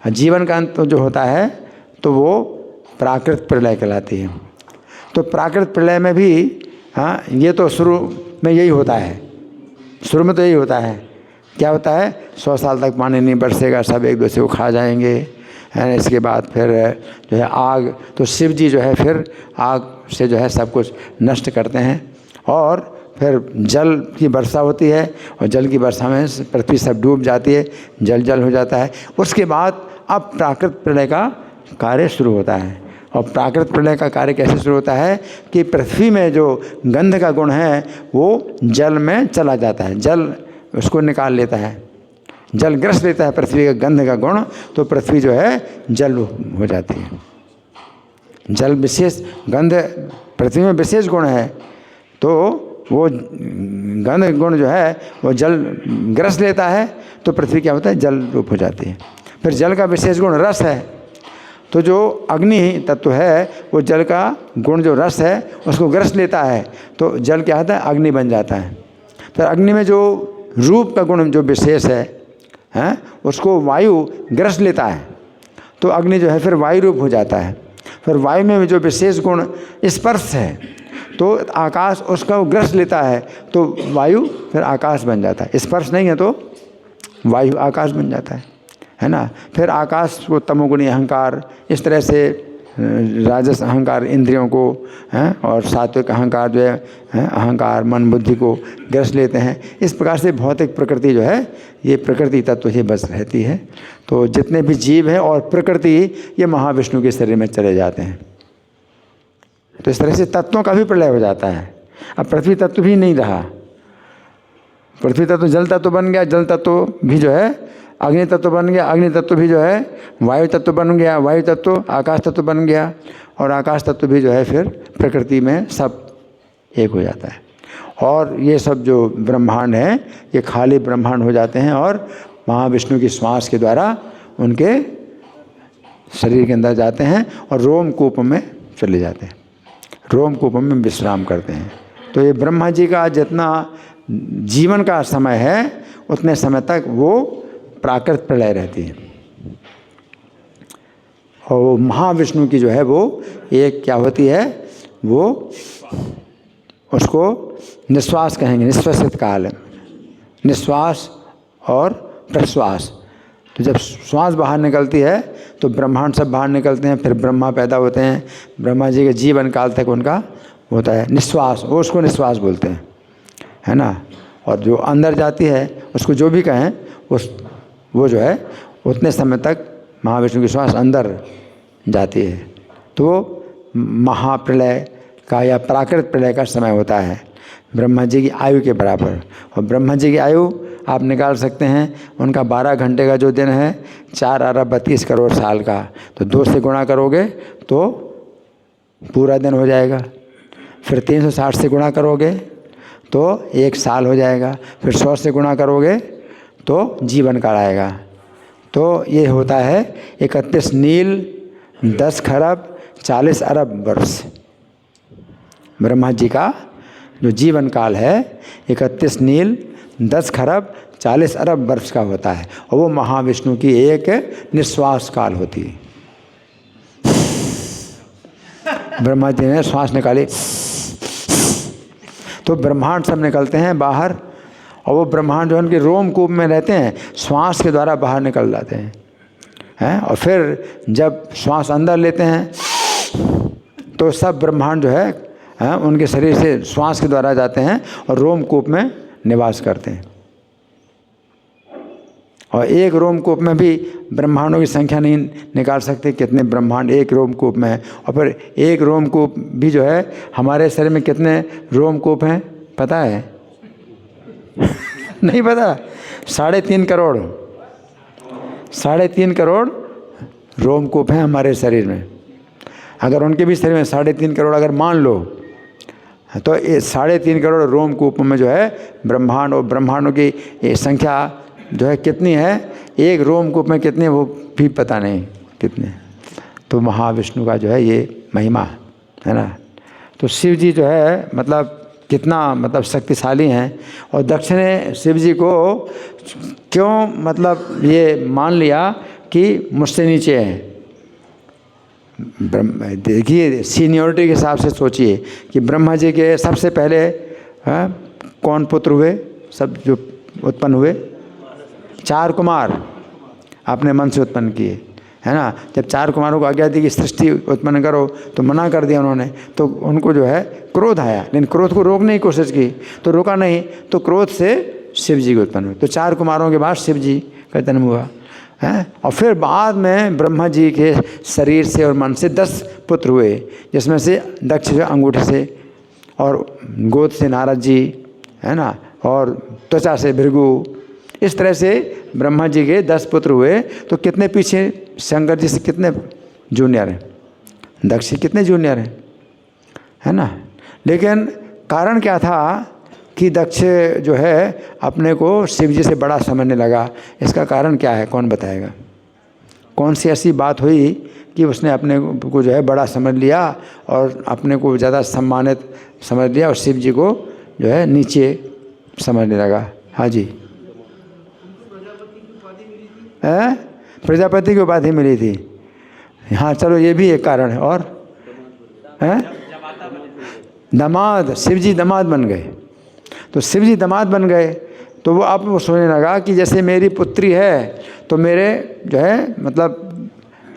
Speaker 1: जीवन का अंत जो होता है तो वो प्राकृत प्रलय कहलाती है। तो प्राकृत प्रलय में भी ये तो शुरू में यही होता है, शुरू में तो यही होता है। क्या होता है, 100 साल तक पानी नहीं बरसेगा, सब एक दूसरे को खा जाएंगे, है। इसके बाद फिर जो है आग, तो शिव जी जो है फिर आग से जो है सब कुछ नष्ट करते हैं, और फिर जल की वर्षा होती है, और जल की वर्षा में पृथ्वी सब डूब जाती है, जल जल हो जाता है। उसके बाद अब प्राकृत प्रलय का कार्य शुरू होता है। और प्राकृत प्रलय का कार्य कैसे शुरू होता है कि पृथ्वी में जो गंध का गुण है वो जल में चला जाता है, जल उसको निकाल लेता है, जल ग्रस लेता है पृथ्वी का गंध का गुण, तो पृथ्वी जो है जल हो जाती है। जल विशेष गंध पृथ्वी में विशेष गुण है, तो वो गंध गुण जो है वो जल ग्रस लेता है, तो पृथ्वी क्या होता है, जल रूप हो जाती है। फिर जल का विशेष गुण रस है, तो जो अग्नि तत्व है वो जल का गुण जो रस है उसको ग्रस लेता है, तो जल क्या होता है, अग्नि बन जाता है। फिर अग्नि में जो रूप का गुण जो विशेष है उसको वायु ग्रस लेता है, तो अग्नि जो है फिर वायु रूप हो जाता है। फिर वायु में जो विशेष गुण स्पर्श है, तो आकाश उसका ग्रस लेता है, तो वायु फिर आकाश बन जाता है। स्पर्श नहीं है तो वायु आकाश बन जाता है ना। फिर आकाश को तमोगुणी अहंकार, इस तरह से राजस अहंकार इंद्रियों को हैं, और सात्विक अहंकार जो है अहंकार मन बुद्धि को ग्रस लेते हैं। इस प्रकार से भौतिक प्रकृति जो है ये प्रकृति तत्व ही बस रहती है। तो जितने भी जीव हैं और प्रकृति ये महाविष्णु के शरीर में चले जाते हैं। तो इस तरह से तत्वों का भी प्रलय हो जाता है। अब पृथ्वी तत्व भी नहीं रहा, पृथ्वी तत्व जल तत्व बन गया, जल तत्व भी जो है अग्नि तत्व बन गया, अग्नि तत्व भी जो है वायु तत्व बन गया, वायु तत्व आकाश तत्व बन गया, और आकाश तत्व भी जो है फिर प्रकृति में सब एक हो जाता है। और ये सब जो ब्रह्मांड है ये खाली ब्रह्मांड हो जाते हैं, और महाविष्णु की श्वास के द्वारा उनके शरीर के अंदर जाते हैं और रोमकूप में चले जाते हैं, रोमकूप में विश्राम करते हैं। तो ये ब्रह्मा जी का जितना जीवन का समय है उतने समय तक वो प्राकृत प्रलय रहती है। और वो महाविष्णु की जो है वो एक क्या होती है, वो उसको निश्वास कहेंगे, निश्वसित काल, निश्वास और प्रश्वास। तो जब श्वास बाहर निकलती है तो ब्रह्मांड सब बाहर निकलते हैं, फिर ब्रह्मा पैदा होते हैं। ब्रह्मा जी के जीवन काल तक उनका होता है निश्वास, वो उसको निश्वास बोलते हैं, है ना। और जो अंदर जाती है उसको जो भी कहें वो जो है उतने समय तक महाविष्णु की श्वास अंदर जाती है। तो महाप्रलय का या प्राकृत प्रलय का समय होता है ब्रह्मा जी की आयु के बराबर। और ब्रह्मा जी की आयु आप निकाल सकते हैं, उनका 12 घंटे का जो दिन है 4 अरब 32 करोड़ साल का, तो 2 से गुणा करोगे तो पूरा दिन हो जाएगा। फिर 360 से गुणा करोगे तो 1 साल हो जाएगा। फिर 100 से गुणा करोगे तो जीवन काल आएगा। तो ये होता है 31 नील 10 खरब 40 अरब वर्ष। ब्रह्मा जी का जो जीवन काल है 31 नील 10 खरब 40 अरब वर्ष का होता है, और वो महाविष्णु की एक निश्वास काल होती है। ब्रह्मा जी ने श्वास निकाली तो ब्रह्मांड सब निकलते हैं बाहर, और वो ब्रह्मांड जो उनके रोमकूप में रहते हैं श्वास के द्वारा बाहर निकल जाते हैं। और फिर जब श्वास अंदर लेते हैं तो सब ब्रह्मांड जो है उनके शरीर से श्वास के द्वारा जाते हैं और रोमकूप में निवास करते हैं। और एक रोमकूप में भी ब्रह्मांडों की संख्या नहीं निकाल सकते कितने ब्रह्मांड एक रोमकूप में है। और फिर एक रोमकूप भी जो है हमारे शरीर में कितने रोमकूप हैं पता है? नहीं पता? 3.5 करोड़, 3.5 करोड़ रोमकूप हैं हमारे शरीर में। अगर उनके भी शरीर में 3.5 करोड़ अगर मान लो, तो ये 3.5 करोड़ रोमकूप में जो है ब्रह्मांड, और ब्रह्मांडों की संख्या जो है कितनी है, एक रोमकूप में कितने वो भी पता नहीं कितने। तो महाविष्णु का जो है ये महिमा है ना। तो शिव जी जो है मतलब कितना मतलब शक्तिशाली हैं। और दक्ष ने शिव जी को क्यों मतलब ये मान लिया कि मुझसे नीचे है, देखिए सीनियरिटी के हिसाब से सोचिए कि ब्रह्मा जी के सबसे पहले कौन पुत्र हुए, सब जो उत्पन्न हुए? 4 कुमार आपने मन से उत्पन्न किए, है ना। जब 4 कुमारों को आज्ञा दी कि सृष्टि उत्पन्न करो तो मना कर दिया उन्होंने, तो उनको जो है क्रोध आया, लेकिन क्रोध को रोकने की कोशिश की तो रोका नहीं, तो क्रोध से शिव जी को उत्पन्न हुए। तो 4 कुमारों के बाद शिव जी का जन्म हुआ है। और फिर बाद में ब्रह्मा जी के शरीर से और मन से 10 पुत्र हुए, जिसमें से दक्ष जो अंगूठे से, और गोद से नारद जी, है ना, और त्वचा से भृगु। इस तरह से ब्रह्मा जी के 10 पुत्र हुए। तो कितने पीछे शंकर जी से कितने जूनियर हैं? दक्ष कितने जूनियर हैं, है ना। लेकिन कारण क्या था कि दक्ष जो है अपने को शिव जी से बड़ा समझने लगा? इसका कारण क्या है, कौन बताएगा? कौन सी ऐसी बात हुई कि उसने अपने को जो है बड़ा समझ लिया और अपने को ज़्यादा सम्मानित समझ लिया और शिव जी को जो है नीचे समझने लगा? हाँ जी, प्रजापति की उपाधि मिली थी। हाँ चलो, ये भी एक कारण है। और दामाद, शिव जी दामाद बन गए। तो शिव जी दामाद बन गए तो वो अब वो सोचने लगा कि जैसे मेरी पुत्री है तो मेरे जो है मतलब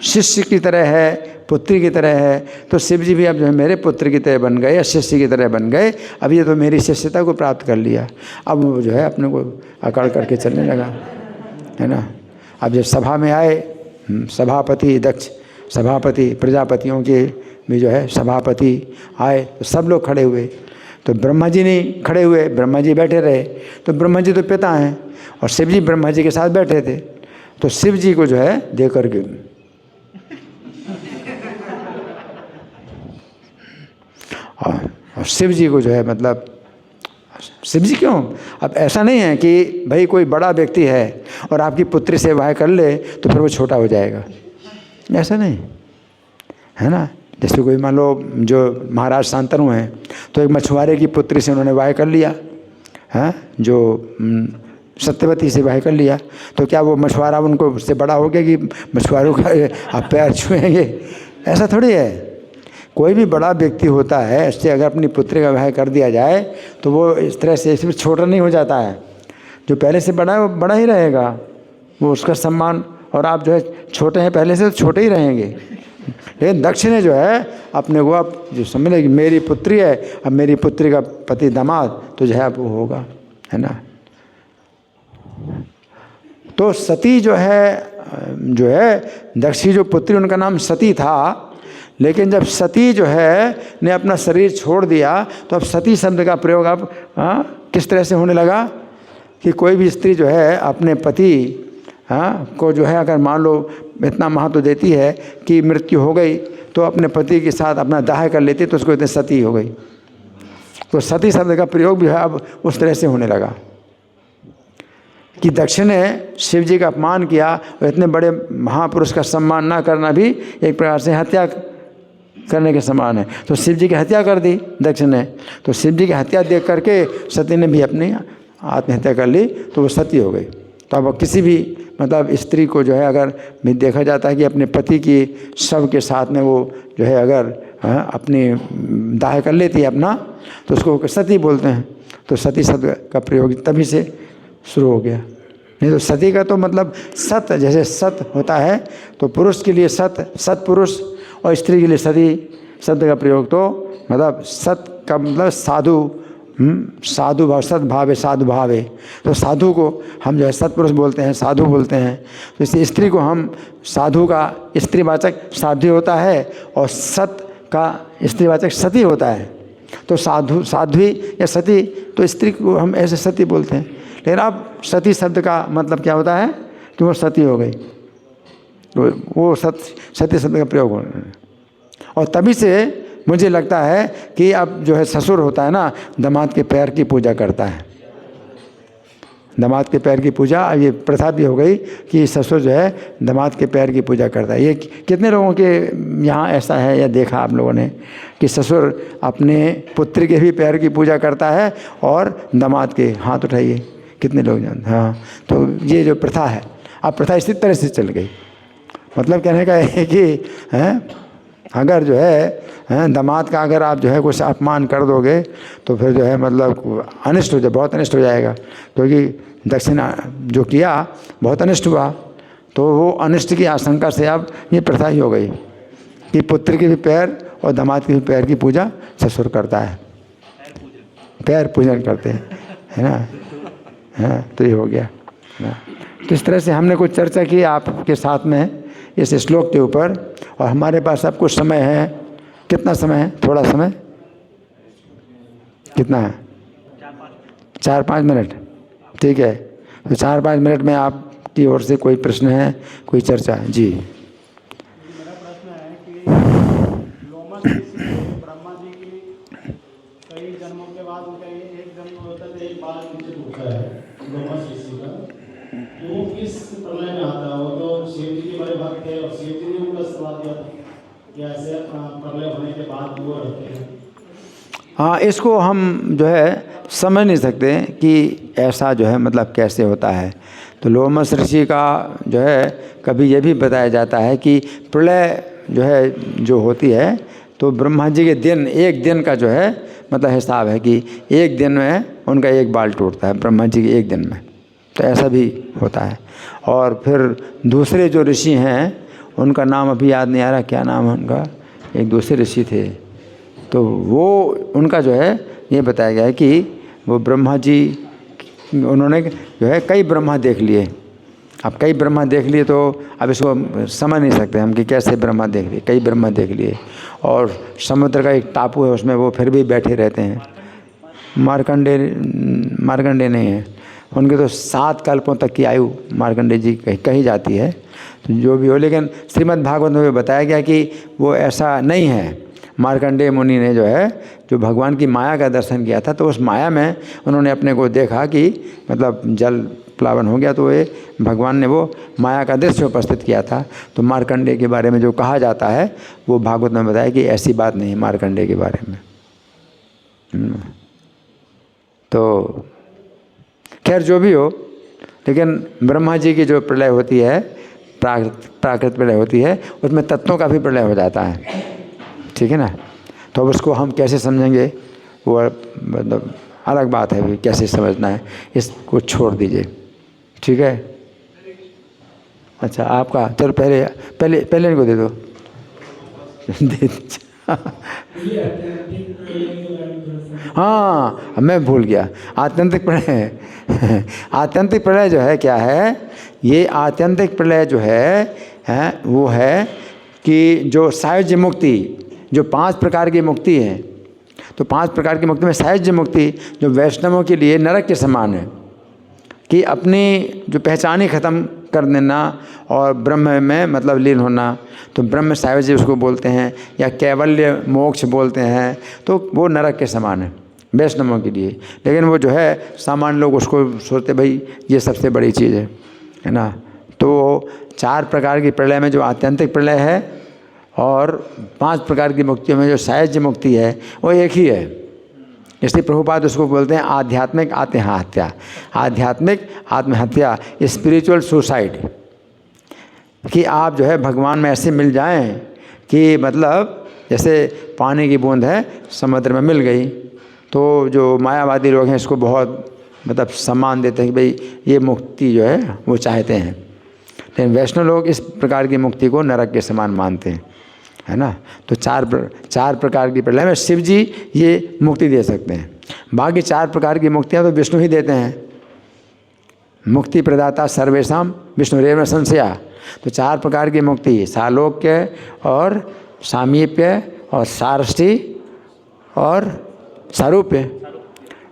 Speaker 1: शिष्य की तरह है, पुत्री की तरह है। तो शिव जी भी अब जो है मेरे पुत्र की तरह बन गए या शिष्य की तरह बन गए। अब ये तो मेरी शिष्यता को प्राप्त कर लिया। अब वो जो है अपने को अकड़ करके चलने लगा, है ना। अब जब सभा में आए सभापति दक्ष, सभापति प्रजापतियों के भी जो है सभापति आए, तो सब लोग खड़े हुए। तो ब्रह्मा जी नहीं खड़े हुए, ब्रह्मा जी बैठे रहे। तो ब्रह्मा जी तो पिता हैं और शिव जी ब्रह्मा जी के साथ बैठे थे। तो शिव जी को जो है देख करके और शिव जी को जो है मतलब शिव जी क्यों? अब ऐसा नहीं है कि भाई कोई बड़ा व्यक्ति है और आपकी पुत्री से विवाह कर ले तो फिर वो छोटा हो जाएगा, ऐसा नहीं, है ना। जैसे कोई मान लो जो महाराज शांतनु हैं, तो एक मछुआरे की पुत्री से उन्होंने विवाह कर लिया, है, जो सत्यवती से विवाह कर लिया। तो क्या वो मछुआरा उनको उससे बड़ा हो गया कि मछुआरों का आप पैर छुएंगे? ऐसा थोड़ी है। कोई भी बड़ा व्यक्ति होता है, इससे अगर अपनी पुत्री का विवाह कर दिया जाए तो वो इस तरह से इसमें छोटा नहीं हो जाता है। जो पहले से बड़ा है वो बड़ा ही रहेगा, वो उसका सम्मान। और आप जो है छोटे हैं पहले से, तो छोटे ही रहेंगे। लेकिन दक्ष ने जो है अपने को अब जो समझ ले कि मेरी पुत्री है, अब मेरी पुत्री का पति दामाद तो जो है अब वो होगा, है ना। तो सती जो है दक्ष की जो पुत्री, उनका नाम सती था। लेकिन जब सती जो है ने अपना शरीर छोड़ दिया तो अब सती शब्द का प्रयोग अब किस तरह से होने लगा कि कोई भी स्त्री जो है अपने पति को जो है अगर मान लो इतना महत्व देती है कि मृत्यु हो गई तो अपने पति के साथ अपना दाह कर लेती, तो उसको इतनी सती हो गई। तो सती शब्द का प्रयोग भी है अब उस तरह से होने लगा कि दक्ष ने शिव जी का अपमान किया और इतने बड़े महापुरुष का सम्मान ना करना भी एक प्रकार से हत्या करने के समान है। तो शिव जी की हत्या कर दी दक्ष ने। तो शिव जी की हत्या देख करके सती ने भी अपनी आत्महत्या कर ली, तो वो सती हो गई। तो अब किसी भी मतलब स्त्री को जो है अगर भी देखा जाता है कि अपने पति की शव के साथ में वो जो है अगर अपनी दाह कर लेती है अपना, तो उसको सती बोलते हैं। तो सती शब्द का प्रयोग तभी से शुरू हो गया। नहीं तो सती का तो मतलब सत, जैसे सत होता है तो पुरुष के लिए सत, सतपुरुष, और स्त्री के लिए सती शब्द का प्रयोग तो मतलब सत का मतलब साधु, साधु भाव, सद्भाव है, साधु भाव है। तो साधु को हम जो है सतपुरुष बोलते हैं, साधु बोलते हैं। तो इसलिए स्त्री को हम साधु का स्त्रीवाचक साध्वी होता है और सत का स्त्रीवाचक सती होता है। तो साधु, साध्वी या सती, तो स्त्री को हम ऐसे सती बोलते हैं। लेकिन अब सती शब्द का मतलब क्या होता है कि वो सती हो गई, तो वो सती शब्द का प्रयोग हो। और तभी से मुझे लगता है कि अब जो है ससुर होता है ना, दामाद के पैर की पूजा करता है। दामाद के पैर की पूजा, ये प्रथा भी हो गई कि ससुर जो है दामाद के पैर की पूजा करता है। ये कितने लोगों के यहाँ ऐसा है या देखा आप लोगों ने कि ससुर अपने पुत्र के भी पैर की पूजा करता है और दामाद के? हाथ उठाइए, कितने लोग जानते? हाँ, तो ये जो प्रथा है, अब प्रथा इसी तरह से चल गई। मतलब कहने का है कि अगर जो है दामाद का अगर आप जो है कुछ अपमान कर दोगे तो फिर जो है मतलब अनिष्ट हो जाए, बहुत अनिष्ट हो जाएगा, क्योंकि दक्षिणा जो किया बहुत अनिष्ट हुआ। तो वो अनिष्ट की आशंका से अब ये प्रथा ही हो गई कि पुत्र के भी पैर और दामाद के भी पैर की पूजा ससुर करता है, पैर पूजन करते हैं, है ना। हाँ, तो ये हो गया ना। तो इस तरह से हमने कुछ चर्चा की आपके साथ में इस श्लोक के ऊपर, और हमारे पास अब कुछ समय है। कितना समय है? थोड़ा समय कितना है? 4-5 मिनट। ठीक है, तो 4-5 मिनट में आपकी ओर से कोई प्रश्न है, कोई चर्चा? जी।
Speaker 2: मेरा प्रश्न है कि लोमस ऋषि ब्रह्मा जी की कई जन्मों के बाद उनका एक जन्म होता है, एक बाल नीचे टूटता है लोमस ऋषि का, तो वो किस प्रलय में आता है? वो तो शिव जी के बड़े भक्त थे और शिव जी ने उनका सलाह दिया था कि ऐसे प्रलय होने के बाद वो रहते हैं।
Speaker 1: हाँ, इसको हम जो है समझ नहीं सकते कि ऐसा जो है मतलब कैसे होता है। तो लोमस ऋषि का जो है कभी ये भी बताया जाता है कि प्रलय जो है जो होती है तो ब्रह्मा जी के दिन, एक दिन का जो है मतलब हिसाब है कि एक दिन में उनका एक बाल टूटता है, ब्रह्मा जी के एक दिन में। तो ऐसा भी होता है। और फिर दूसरे जो ऋषि हैं उनका नाम अभी याद नहीं आ रहा, क्या नाम है उनका, एक दूसरे ऋषि थे, तो वो उनका जो है ये बताया गया है कि वो ब्रह्मा जी, उन्होंने जो है कई ब्रह्मा देख लिए। अब कई ब्रह्मा देख लिए तो अब इसको समझ नहीं सकते हम कि कैसे ब्रह्मा देख लिए, कई ब्रह्मा देख लिए। और समुद्र का एक टापू है, उसमें वो फिर भी बैठे रहते हैं। मार्कंडे नहीं है, उनके तो 7 कल्पों तक की आयु मार्कंडे जी कही जाती है। तो जो भी हो, लेकिन श्रीमद् भागवत में बताया गया कि वो ऐसा नहीं है। मार्कंडेय मुनि ने जो है जो भगवान की माया का दर्शन किया था, तो उस माया में उन्होंने अपने को देखा कि मतलब जल प्लावन हो गया, तो ये भगवान ने वो माया का दृश्य उपस्थित किया था। तो मार्कंडेय के बारे में जो कहा जाता है वो भागवत में बताया कि ऐसी बात नहीं है मार्कंडेय के बारे में। तो खैर जो भी हो, लेकिन ब्रह्मा जी की जो प्रलय होती है, प्राकृत प्रलय होती है, उसमें तत्वों का भी प्रलय हो जाता है। ठीक है ना। तो अब उसको हम कैसे समझेंगे वो मतलब अलग बात है, भी कैसे समझना है इसको छोड़ दीजिए। ठीक है। अच्छा, आपका चलो पहले इनको दे दो। हाँ, मैं भूल गया, आत्यंतिक प्रलय। आत्यंतिक प्रलय जो है क्या है? ये आत्यंतिक प्रलय जो है वो है कि जो सायुज्य मुक्ति, जो 5 प्रकार की मुक्ति है, तो 5 प्रकार की मुक्ति में सायुज्य मुक्ति जो वैष्णवों के लिए नरक के समान है कि अपनी जो पहचान ही ख़त्म कर देना और ब्रह्म में मतलब लीन होना। तो ब्रह्म सायुज्य उसको बोलते हैं, या कैवल्य मोक्ष बोलते हैं। तो वो नरक के समान है वैष्णवों के लिए। लेकिन वो जो है सामान्य लोग उसको सोचते भाई ये सबसे बड़ी चीज़ है ना। तो 4 प्रकार की प्रलय में जो आत्यंतिक प्रलय है और 5 प्रकार की मुक्तियों में जो सायुज्य मुक्ति है वो एक ही है। इसलिए प्रभुपाद उसको बोलते हैं आध्यात्मिक आत्महत्या। आध्यात्मिक आत्महत्या, स्पिरिचुअल सुसाइड, कि आप जो है भगवान में ऐसे मिल जाएं कि मतलब जैसे पानी की बूंद है समुद्र में मिल गई। तो जो मायावादी लोग हैं इसको बहुत मतलब सम्मान देते हैं कि भाई ये मुक्ति जो है वो चाहते हैं। लेकिन वैष्णव लोग इस प्रकार की मुक्ति को नरक के समान मानते हैं, है ना। तो 4 प्रकार की प्रलय में शिव जी ये मुक्ति दे सकते हैं। बाकी 4 प्रकार की मुक्तियाँ तो विष्णु ही देते हैं। मुक्ति प्रदाता सर्वेशम विष्णुरेव संशया। तो 4 प्रकार की मुक्ति, सालोक्य और सामीप्य और सारष्टि और सारूप्य,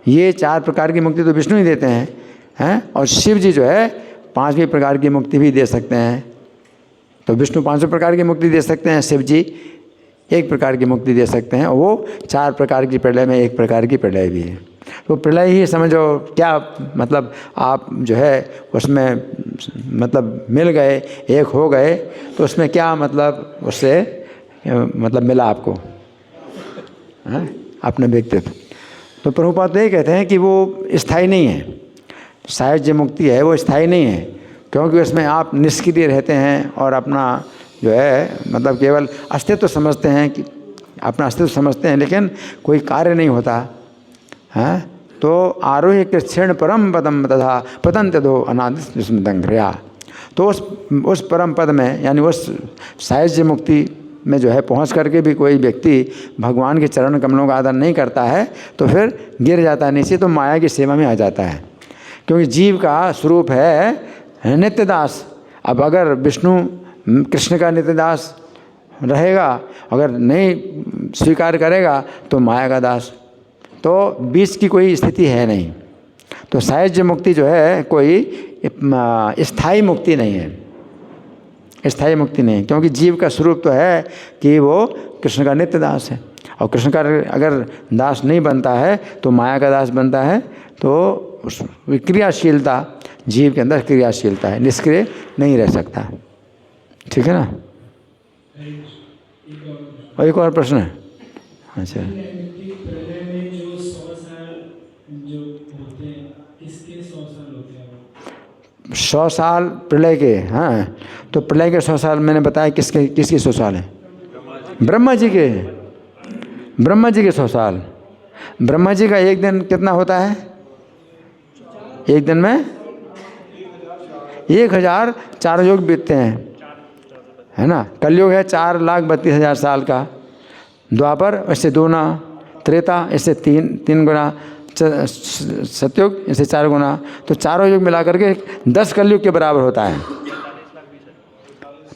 Speaker 1: ये 4 प्रकार की मुक्ति तो विष्णु ही देते हैं। और शिव जी जो है 5वीं प्रकार की मुक्ति भी दे सकते हैं। तो विष्णु 5 प्रकार की मुक्ति दे सकते हैं, शिव जी 1 प्रकार की मुक्ति दे सकते हैं। और वो 4 प्रकार की प्रलय में 1 प्रकार की प्रलय भी है। तो प्रलय ही समझो, क्या मतलब आप जो है उसमें मतलब मिल गए, एक हो गए, तो उसमें क्या मतलब उससे मतलब मिला आपको अपने व्यक्तित्व। तो प्रभुपाद तो ये कहते हैं कि वो स्थायी नहीं है। सायुज्य मुक्ति है वो स्थायी नहीं है, क्योंकि उसमें आप निष्क्रिय रहते हैं और अपना जो है मतलब केवल अस्तित्व समझते हैं, कि अपना अस्तित्व समझते हैं, लेकिन कोई कार्य नहीं होता है। तो आरोह्य कृच्छेण परम पदम तथा पतंत्य दो अनादि स्मृतंग्रया। तो उस परम पद में, यानी उस साहिज्य मुक्ति में जो है पहुंच करके भी कोई व्यक्ति भगवान के चरण कमलों का आदर नहीं करता है तो फिर गिर जाता है नीचे, तो माया की सेवा में आ जाता है। क्योंकि जीव का स्वरूप है नित्यदास। अब अगर विष्णु कृष्ण का नित्यदास रहेगा, अगर नहीं स्वीकार करेगा तो माया का दास, तो बीच की कोई स्थिति है नहीं। तो साहिज्य मुक्ति जो है कोई स्थायी मुक्ति नहीं है, स्थायी मुक्ति नहीं, क्योंकि जीव का स्वरूप तो है कि वो कृष्ण का नित्य दास है, और कृष्ण का अगर दास नहीं बनता है तो माया का दास बनता है। तो उस क्रियाशीलता, जीव के अंदर क्रियाशीलता है, निष्क्रिय नहीं रह सकता। ठीक है ना। और एक और प्रश्न है। अच्छा,
Speaker 3: प्रलय में जो 100 साल जो होते हैं, किसके 100 साल होते हैं?
Speaker 1: 100 साल प्रलय के। हाँ, तो प्रलय के 100 साल मैंने बताया किसके, किसके 100 साल हैं? ब्रह्मा जी के। ब्रह्मा जी के 100 साल। ब्रह्मा जी का एक दिन कितना होता है? एक दिन में 1004 युग बीतते हैं, है ना। कलयुग है 4,32,000 साल का, द्वापर इससे 2 गुना, त्रेता इससे 3 गुना, सतयुग इससे 4 गुना, तो चारों युग मिला करके 10 कलयुग के बराबर होता है।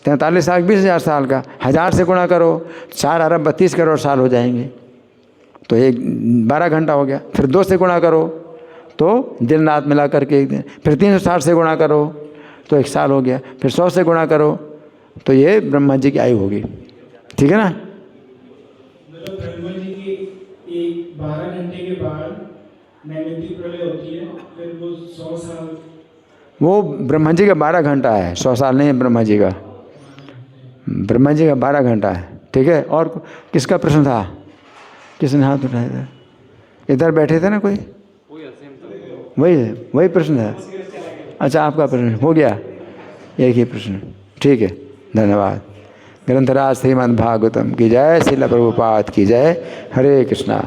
Speaker 1: 43,20,000 साल का 1000 से गुणा करो, 4,32 करोड़ साल हो जाएंगे, तो 12 घंटा हो गया। फिर 2 से गुणा करो तो दिन रात मिला करके एक दिन, फिर 360 से गुणा करो तो 1 साल हो गया, फिर 100 से गुणा करो तो ये ब्रह्मा जी की आयु होगी। ठीक है ना।
Speaker 3: मतलब ब्रह्मा जी की 12 घंटे के बाद नैमित्तिक प्रलय होती है, फिर वो 100 साल।
Speaker 1: वो ब्रह्मा जी का 12 घंटा है, 100 साल नहीं है ब्रह्मा जी का। ब्रह्मा जी का 12 घंटा है। ठीक है। और किसका प्रश्न था? किसने हाथ उठाया था? इधर बैठे थे ना कोई? वही प्रश्न था। अच्छा, आपका प्रश्न हो गया, एक ही प्रश्न। ठीक है, धन्यवाद। ग्रंथराज श्रीमद् भागवतम की जय, श्रील प्रभुपाद की जय। हरे कृष्णा।